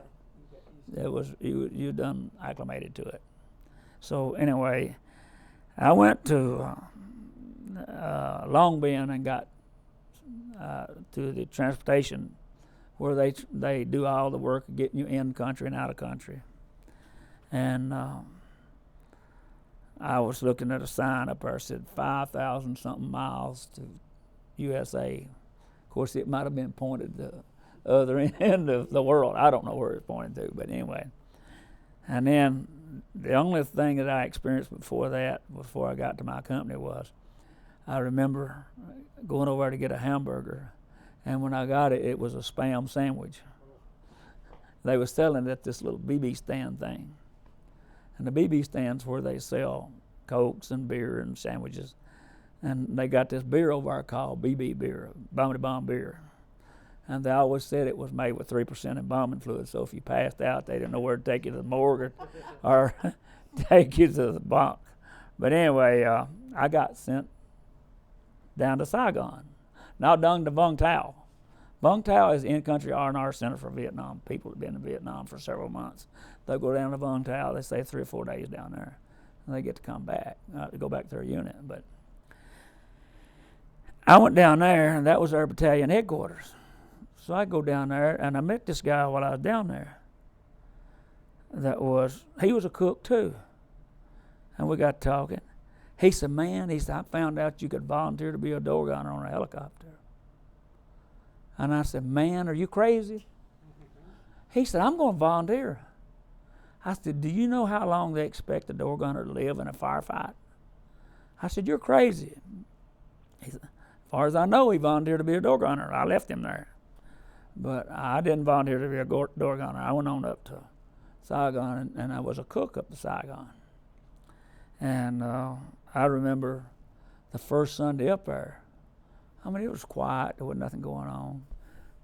It was you done acclimated to it. So anyway, I went to Long Binh and got to the transportation where they do all the work of getting you in country and out of country. And I was looking at a sign up there that said 5,000 something miles to USA. Of course, it might have been pointed to the other end of the world. I don't know where it's pointed to, but anyway. And then the only thing that I experienced before I got to my company was, I remember going over to get a hamburger, and when I got it, it was a Spam sandwich. They were selling it at this little BB stand thing. And the BB stand's where they sell Cokes and beer and sandwiches. And they got this beer over there called BB beer, Bombity Bomb beer. And they always said it was made with 3% embalming fluid, so if you passed out, they didn't know where to take you to the morgue or take you to the bunk. But anyway, I got sent down to Saigon. Now down to Vung Tau. Vung Tau is the in-country R&R center for Vietnam. People have been in Vietnam for several months. They'll go down to Vung Tau. They stay 3 or 4 days down there, and they get to come back, to go back to their unit. But I went down there, and that was our battalion headquarters. So I go down there, and I met this guy while I was down there. He was a cook too. And we got talking. He said, man, I found out you could volunteer to be a door gunner on a helicopter. And I said, man, are you crazy? He said, I'm going to volunteer. I said, do you know how long they expect a door gunner to live in a firefight? I said, you're crazy. He said, as far as I know, he volunteered to be a door gunner. I left him there. But I didn't volunteer to be a door gunner. I went on up to Saigon, and I was a cook up to Saigon. And I remember the first Sunday up there. I mean, it was quiet. There wasn't nothing going on.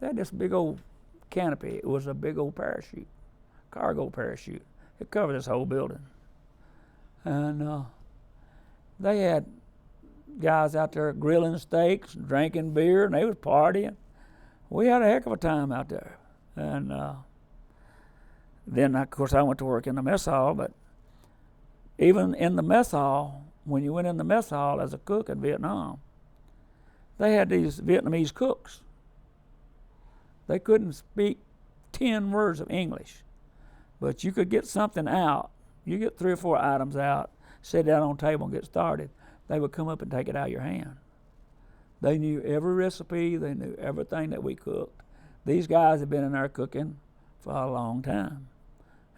They had this big old canopy. It was a big old parachute, cargo parachute. It covered this whole building. And they had guys out there grilling steaks, drinking beer, and they was partying. We had a heck of a time out there. And then, of course, I went to work in the mess hall, but even in the mess hall, when you went in the mess hall as a cook in Vietnam, they had these Vietnamese cooks. They couldn't speak 10 words of English, but you could get something out. You get 3 or 4 items out, sit down on the table and get started. They would come up and take it out of your hand. They knew every recipe. They knew everything that we cooked. These guys had been in there cooking for a long time,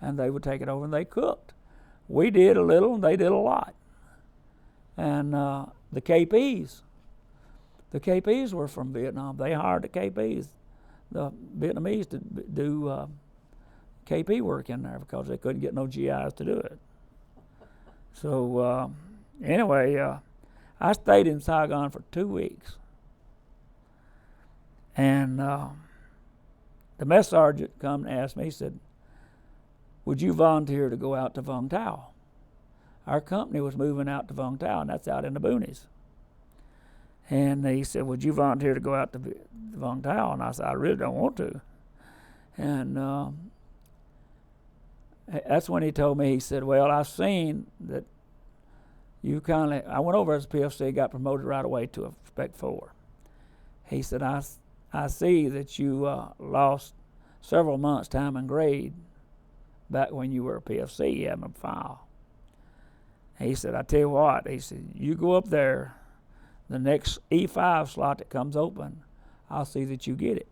and they would take it over and they cooked. We did a little, and they did a lot. And the KPs were from Vietnam. They hired the KPs, the Vietnamese, to do KP work in there because they couldn't get no GIs to do it. So anyway, I stayed in Saigon for 2 weeks. And the mess sergeant come and asked me, he said, would you volunteer to go out to Vung Tau? Our company was moving out to Vung Tau, and that's out in the boonies. And he said, would you volunteer to go out to Vung Tau? And I said, I really don't want to. And that's when he told me, he said, well, I've seen that I went over as a PFC, got promoted right away to a Spec 4. He said, I see that you lost several months' time and grade back when you were a PFC, you had a file. He said, I tell you what, he said, you go up there, the next E5 slot that comes open, I'll see that you get it.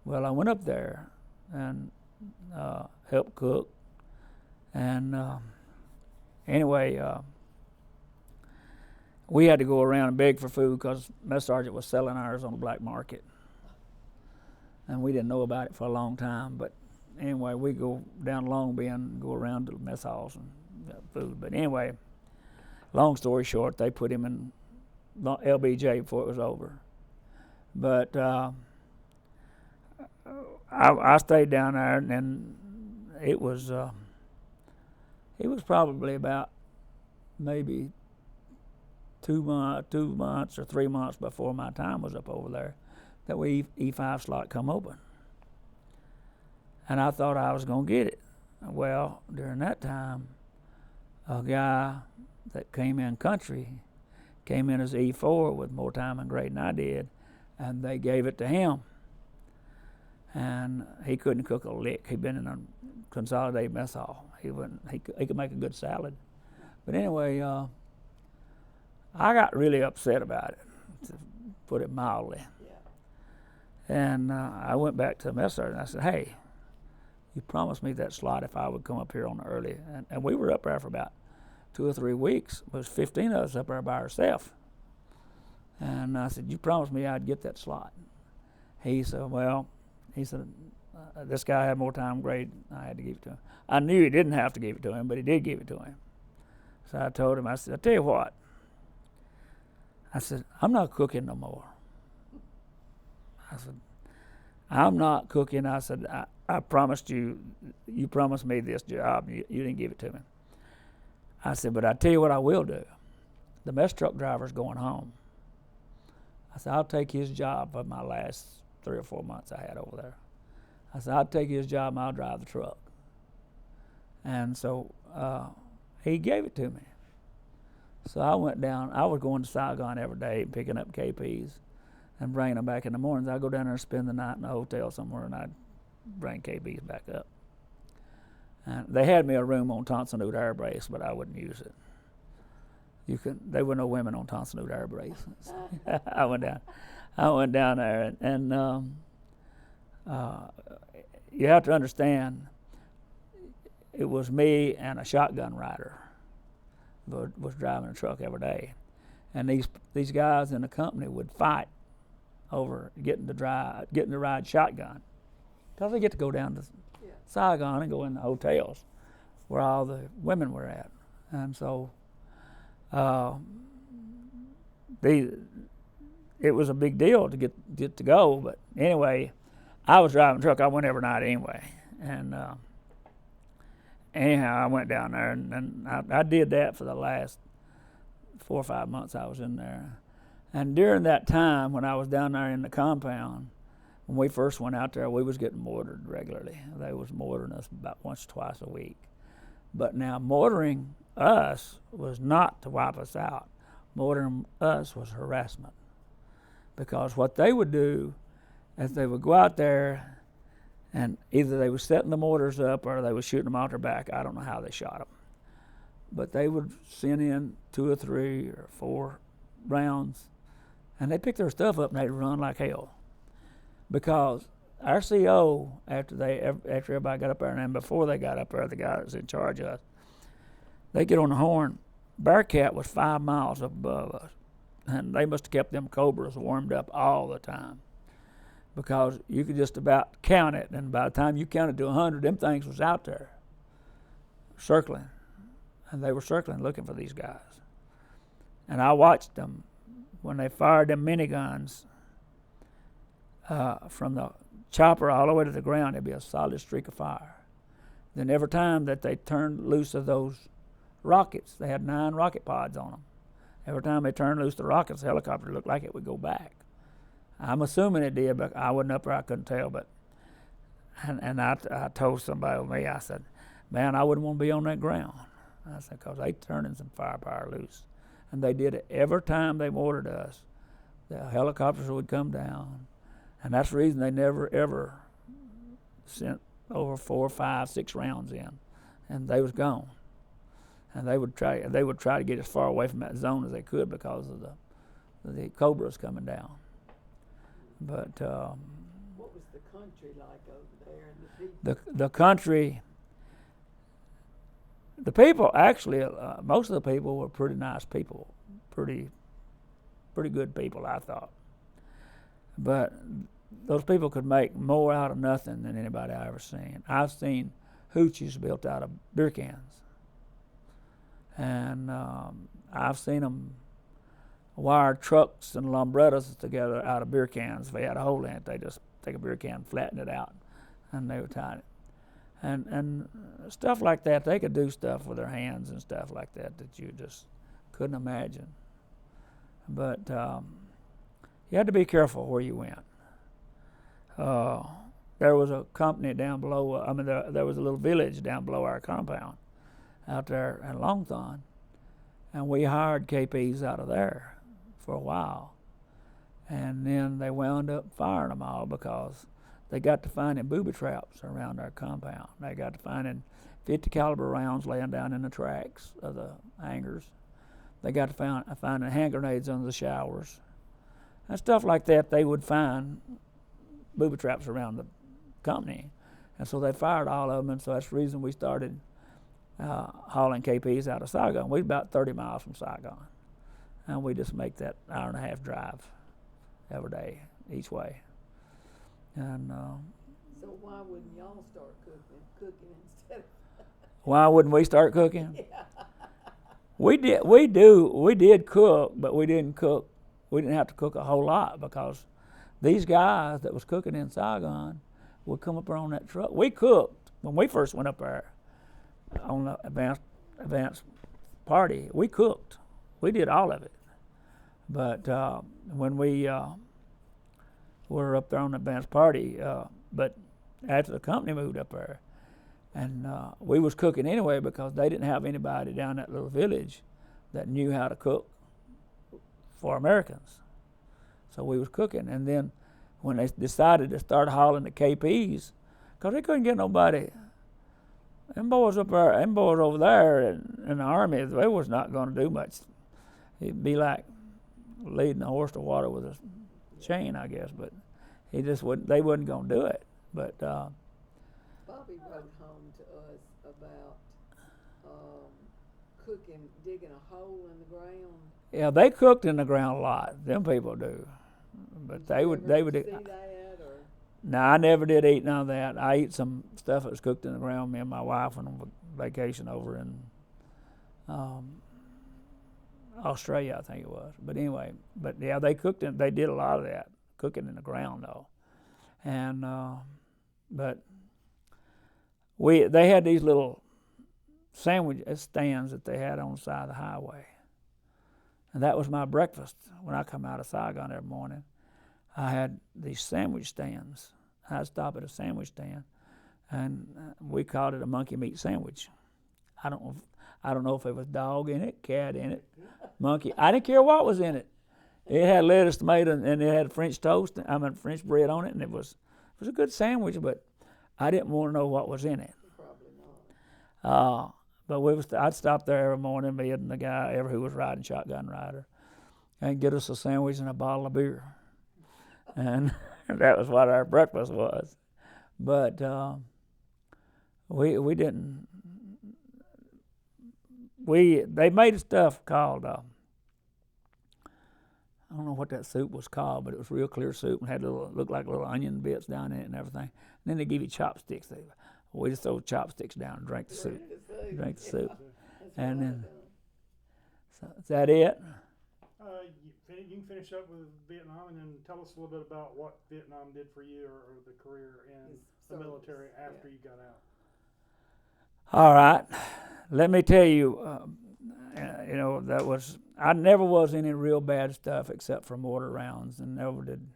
Well, I went up there and helped cook. And anyway, we had to go around and beg for food because Mess Sergeant was selling ours on the black market. And we didn't know about it for a long time, but anyway, we go down Long Bend, go around to the mess halls and get food. But anyway, long story short, they put him in LBJ before it was over. But I stayed down there, and it was probably about maybe 2 months or 3 months before my time was up over there that E5 slot come open. And I thought I was going to get it. Well, during that time, a guy that came in country came in as E4 with more time and grade than I did, and they gave it to him. And he couldn't cook a lick. He'd been in a consolidated mess hall. He could make a good salad. But anyway, I got really upset about it, to put it mildly. Yeah. And I went back to the mess sergeant and I said, hey, you promised me that slot if I would come up here on the early. And we were up there for about 2 or 3 weeks. There was 15 of us up there by ourselves. And I said, you promised me I'd get that slot. He said, this guy had more time grade. I had to give it to him. I knew he didn't have to give it to him, but he did give it to him. So I told him, I said, I'll tell you what. I said, I'm not cooking no more. I said, I'm not cooking. I said, I promised you promised me this job. You didn't give it to me. I said, but I tell you what I will do. The mess truck driver's going home. I said, I'll take his job for my last 3 or 4 months I had over there. I said, I'll take his job and I'll drive the truck. And so he gave it to me. So I went down. I was going to Saigon every day, picking up KPs and bringing them back in the mornings. I'd go down there and spend the night in a hotel somewhere, and I'd bring KPs back up. And they had me a room on Thompson Hood Air Base, but I wouldn't use it. There were no women on Thompson Hood Air Base. I went down there, and you have to understand, it was me and a shotgun rider was driving a truck every day, and these guys in the company would fight over getting to ride shotgun, because they get to go down to Saigon and go in the hotels where all the women were at, and so it was a big deal to get to go. But anyway, I was driving a truck. I went every night anyway, and anyhow, I went down there, and I did that for the last 4 or 5 months I was in there. And during that time, when I was down there in the compound, when we first went out there, we was getting mortared regularly. They was mortaring us about once or twice a week. But now mortaring us was not to wipe us out. Mortaring us was harassment. Because what they would do is they would go out there, and either they were setting the mortars up or they were shooting them out their back. I don't know how they shot them. But they would send in 2 or 3 or 4 rounds, and they'd pick their stuff up and they'd run like hell. Because our CO, after everybody got up there, and before they got up there, the guy that was in charge of us, they get on the horn. Bearcat was 5 miles above us, and they must have kept them Cobras warmed up all the time, because you could just about count it, and by the time you counted to 100, them things was out there, circling, and they were circling looking for these guys. And I watched them when they fired them miniguns from the chopper all the way to the ground. There'd be a solid streak of fire. Then every time that they turned loose of those rockets, they had 9 rocket pods on them. Every time they turned loose the rockets, the helicopter looked like it would go back. I'm assuming it did, but I wasn't up there, I couldn't tell. But and I told somebody with me, I said, man, I wouldn't want to be on that ground. I said, because they turning some firepower loose. And they did it every time they mortared us. The helicopters would come down. And that's the reason they never, ever sent over 4, 5, 6 rounds in. And they was gone. And they would try to get as far away from that zone as they could because of the Cobras coming down. But what was the country like over there, and the people? The country, the people actually, most of the people were pretty nice people, pretty good people, I thought. But those people could make more out of nothing than anybody I ever seen. I've seen hoochies built out of beer cans, and I've seen them wire trucks and lumbrettas together out of beer cans. If they had a hole in it, they just take a beer can, flatten it out, and they would tie it. And stuff like that. They could do stuff with their hands and stuff like that you just couldn't imagine. But you had to be careful where you went. There was a company down below. There was a little village down below our compound, out there in Longthorn, and we hired KPs out of there for a while, and then they wound up firing them all because they got to finding booby traps around our compound. They got to finding 50 caliber rounds laying down in the tracks of the hangars. They got to finding hand grenades under the showers and stuff like that. They would find booby traps around the company, and so they fired all of them. And so that's the reason we started hauling KPs out of Saigon. We're about 30 miles from Saigon, and we just make that hour-and-a-half drive every day each way. And So why wouldn't y'all start cooking instead of? Why wouldn't we start cooking? Yeah. We did cook, but we didn't cook. We didn't have to cook a whole lot because these guys that was cooking in Saigon would come up there on that truck. We cooked when we first went up there on the advanced party. We cooked. We did all of it. But when we were up there on the advanced party, but after the company moved up there, and we was cooking anyway because they didn't have anybody down that little village that knew how to cook for Americans. So we was cooking, and then when they decided to start hauling the KPs, because they couldn't get nobody. Them boys up there, them boys over there in the Army, they was not going to do much. It'd be like leading a horse to water with a chain, I guess. But he just wouldn't. They wasn't going to do it. But Bobby wrote home to us about cooking, digging a hole in the ground. yeah, they cooked in the ground a lot. Them people do. But they would. See that, or? No, I never did eat none of that. I eat some stuff that was cooked in the ground. Me and my wife went on vacation over in Australia, I think it was. But anyway, yeah, they cooked in. They did a lot of that cooking in the ground though, and but they had these little sandwich stands that they had on the side of the highway, and that was my breakfast when I come out of Saigon every morning. I had these sandwich stands. I'd stop at a sandwich stand, and we called it a monkey meat sandwich. I don't know if it was dog in it, cat in it, monkey. I didn't care what was in it. It had lettuce, tomato, and it had French toast. French bread on it, and it was a good sandwich. But I didn't want to know what was in it. Probably not. But I'd stop there every morning, me and the guy who was riding shotgun rider, and get us a sandwich and a bottle of beer. And that was what our breakfast was. But we didn't. They made stuff called I don't know what that soup was called, but it was real clear soup and had looked like little onion bits down in it and everything. And then they give you chopsticks. We just throw chopsticks down and drank the soup. Drank the soup. And then, so is that it? You can finish up with Vietnam and then tell us a little bit about what Vietnam did for you or the career in the military after you got out. All right. Let me tell you, I never was any real bad stuff except for mortar rounds, and never did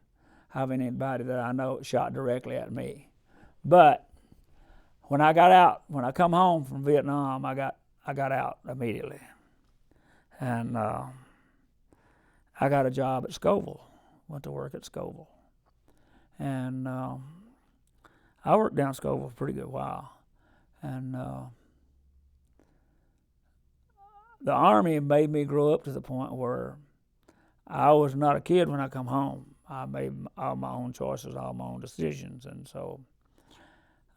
have anybody that I know shot directly at me. But when I got out, when I come home from Vietnam, I got out immediately. And I got a job at Scoville, went to work at Scoville. And I worked down Scoville for a pretty good while. And the Army made me grow up to the point where I was not a kid when I come home. I made all my own choices, all my own decisions. And so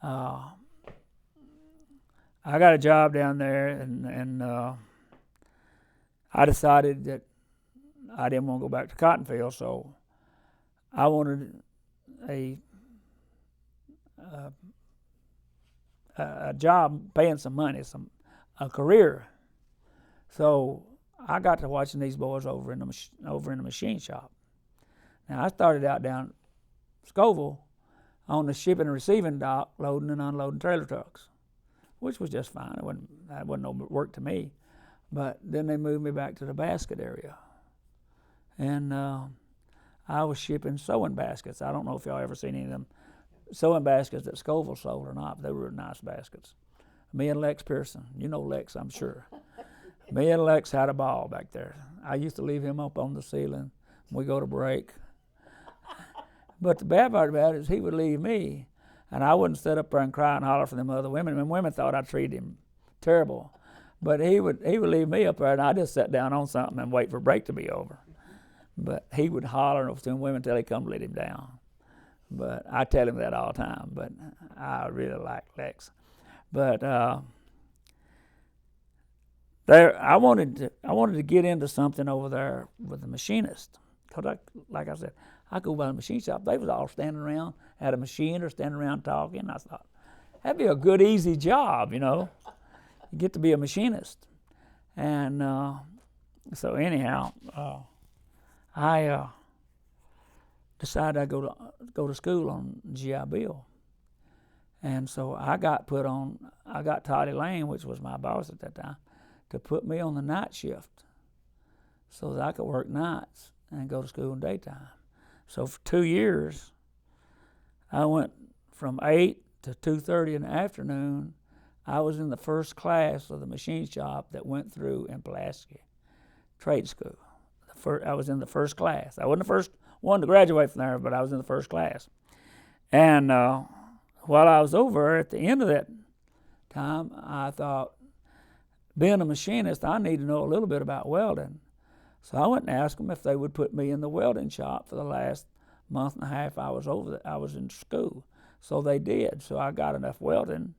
I got a job down there, and I decided that I didn't want to go back to cotton field, so I wanted a job paying some money, a career. So I got to watching these boys over in the machine shop. Now I started out down Scoville on the shipping and receiving dock, loading and unloading trailer trucks, which was just fine. That wasn't no work to me. But then they moved me back to the basket area, and I was shipping sewing baskets. I don't know if y'all ever seen any of them sewing baskets that Scoville sold or not, but they were nice baskets. Me and Lex Pearson, you know Lex, I'm sure. Me and Lex had a ball back there. I used to leave him up on the ceiling when we go to break. But the bad part about it is he would leave me, and I wouldn't sit up there and cry and holler for them other women. And women thought I treated him terrible. But he would leave me up there, and I just sat down on something and wait for break to be over. But he would holler to them women until they come let him down. But I tell him that all the time. But I really like Lex. But I wanted to get into something over there with the machinist. Cause like I said, I go by the machine shop. They was all standing around at a machine or standing around talking. I thought that'd be a good, easy job, you know. You get to be a machinist. And so anyhow, I decided I'd go to school on GI Bill. And so I got Toddy Lane, which was my boss at that time, to put me on the night shift so that I could work nights and go to school in daytime. So for 2 years, I went from 8 to 2:30 in the afternoon. I was in the first class of the machine shop that went through in Pulaski trade school. I was in the first class. I wasn't the first one to graduate from there, but I was in the first class. And while I was over, at the end of that time, I thought, being a machinist, I need to know a little bit about welding. So I went and asked them if they would put me in the welding shop for the last month and a half I was in school. So they did. So I got enough welding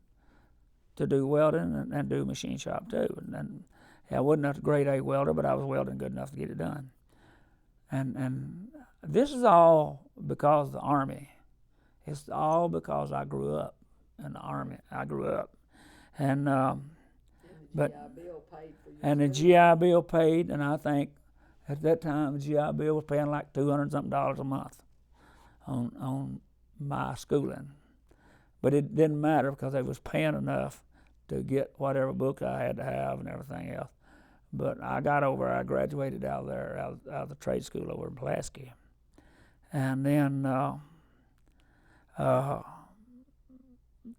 to do welding and do machine shop too. And I wasn't a grade A welder, but I was welding good enough to get it done. And this is all because of the Army. It's all because I grew up in the Army. I grew up. And the GI Bill paid, and I think at that time the GI Bill was paying like $200-something a month on my schooling. But it didn't matter because they was paying enough to get whatever books I had to have and everything else. But I graduated out of there, out of the trade school over in Pulaski. And then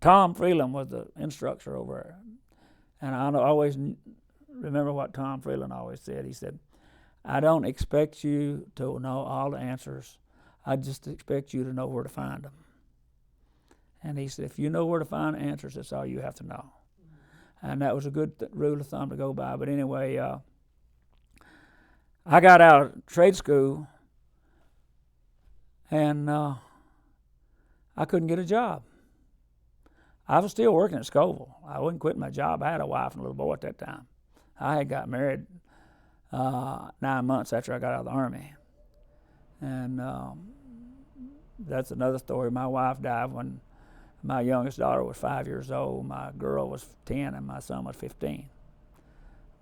Tom Freeland was the instructor over there. And I always remember what Tom Freeland always said. He said, I don't expect you to know all the answers. I just expect you to know where to find them. And he said, if you know where to find the answers, that's all you have to know. And that was a good rule of thumb to go by. But anyway, I got out of trade school, and I couldn't get a job. I was still working at Scoville. I wouldn't quit my job. I had a wife and a little boy at that time. I had got married 9 months after I got out of the Army. And that's another story. My wife died when my youngest daughter was 5 years old. My girl was 10, and my son was 15.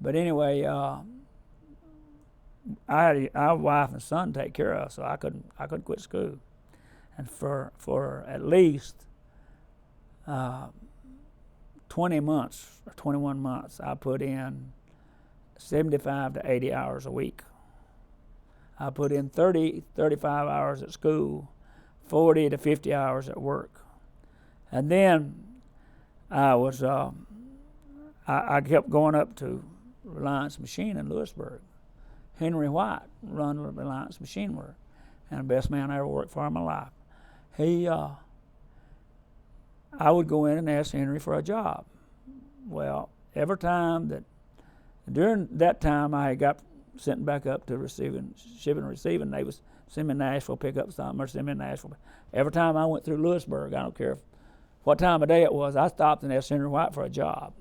But anyway, I had a wife and son to take care of, so I couldn't quit school. And for at least 20 months or 21 months, I put in 75 to 80 hours a week. I put in 35 hours at school, 40 to 50 hours at work. And then I kept going up to Reliance Machine in Lewisburg. Henry White run Reliance Machine Work, and the best man I ever worked for in my life. I would go in and ask Henry for a job. Well, every time during that time I got sent back up to shipping and receiving, they was send me to Nashville, pick up something, or send me to Nashville. Every time I went through Lewisburg, I don't care what time of day it was, I stopped and asked Henry White for a job.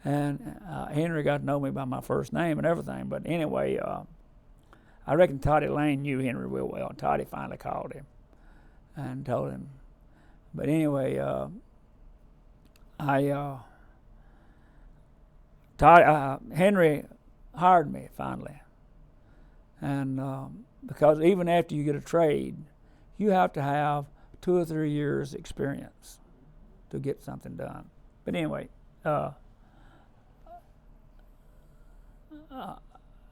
And Henry got to know me by my first name and everything. But anyway, I reckon Toddy Lane knew Henry real well. Toddy finally called him. and told him. But anyway, Henry hired me finally, and because even after you get a trade, you have to have 2 or 3 years experience to get something done. But anyway,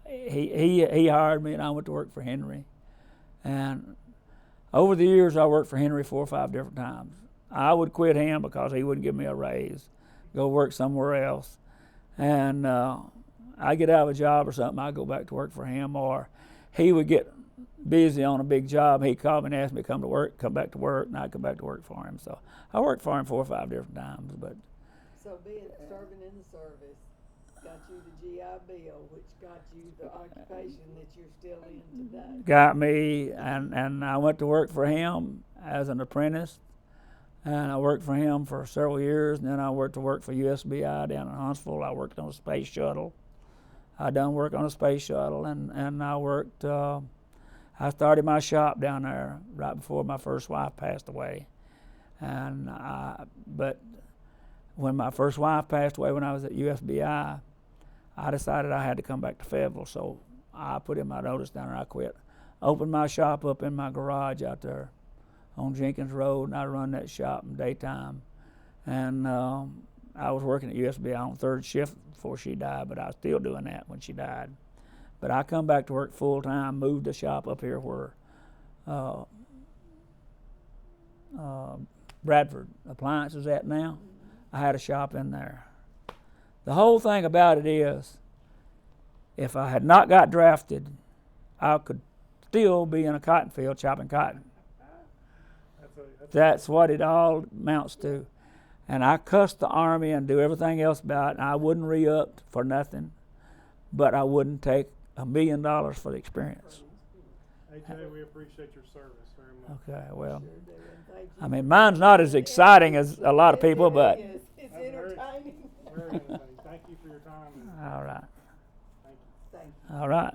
he hired me, and I went to work for Henry. And over the years, I worked for Henry 4 or 5 different times. I would quit him because he wouldn't give me a raise, go work somewhere else. And I get out of a job or something, I go back to work for him, or he would get busy on a big job. He'd call me and ask me to come back to work, and I'd come back to work for him. So I worked for him 4 or 5 different times. But So serving in the service got you the GI Bill, which got you the occupation that you're still in today. got me, and I went to work for him as an apprentice, and I worked for him for several years, and then I worked for USBI down in Huntsville. I worked on a space shuttle. I done work on a space shuttle, and I worked, I started my shop down there right before my first wife passed away. But when my first wife passed away when I was at USBI, I decided I had to come back to Fayetteville, so I put in my notice down there. I quit. Opened my shop up in my garage out there on Jenkins Road, and I run that shop in daytime. And I was working at USBI on 3rd shift before she died, but I was still doing that when she died. But I come back to work full time, moved the shop up here where Bradford Appliance is at now. I had a shop in there. The whole thing about it is, if I had not got drafted, I could still be in a cotton field chopping cotton. That's what it all amounts to. And I cussed the Army and do everything else about it, and I wouldn't re-up for nothing, but I wouldn't take $1 million for the experience. AJ, we appreciate your service very much. Okay, well, Sure do, and thank you. I mean, mine's not as exciting as a lot of people, but It's That's entertaining. Very entertaining. Thank you for your time. all right, Thank you. Thank you. all right.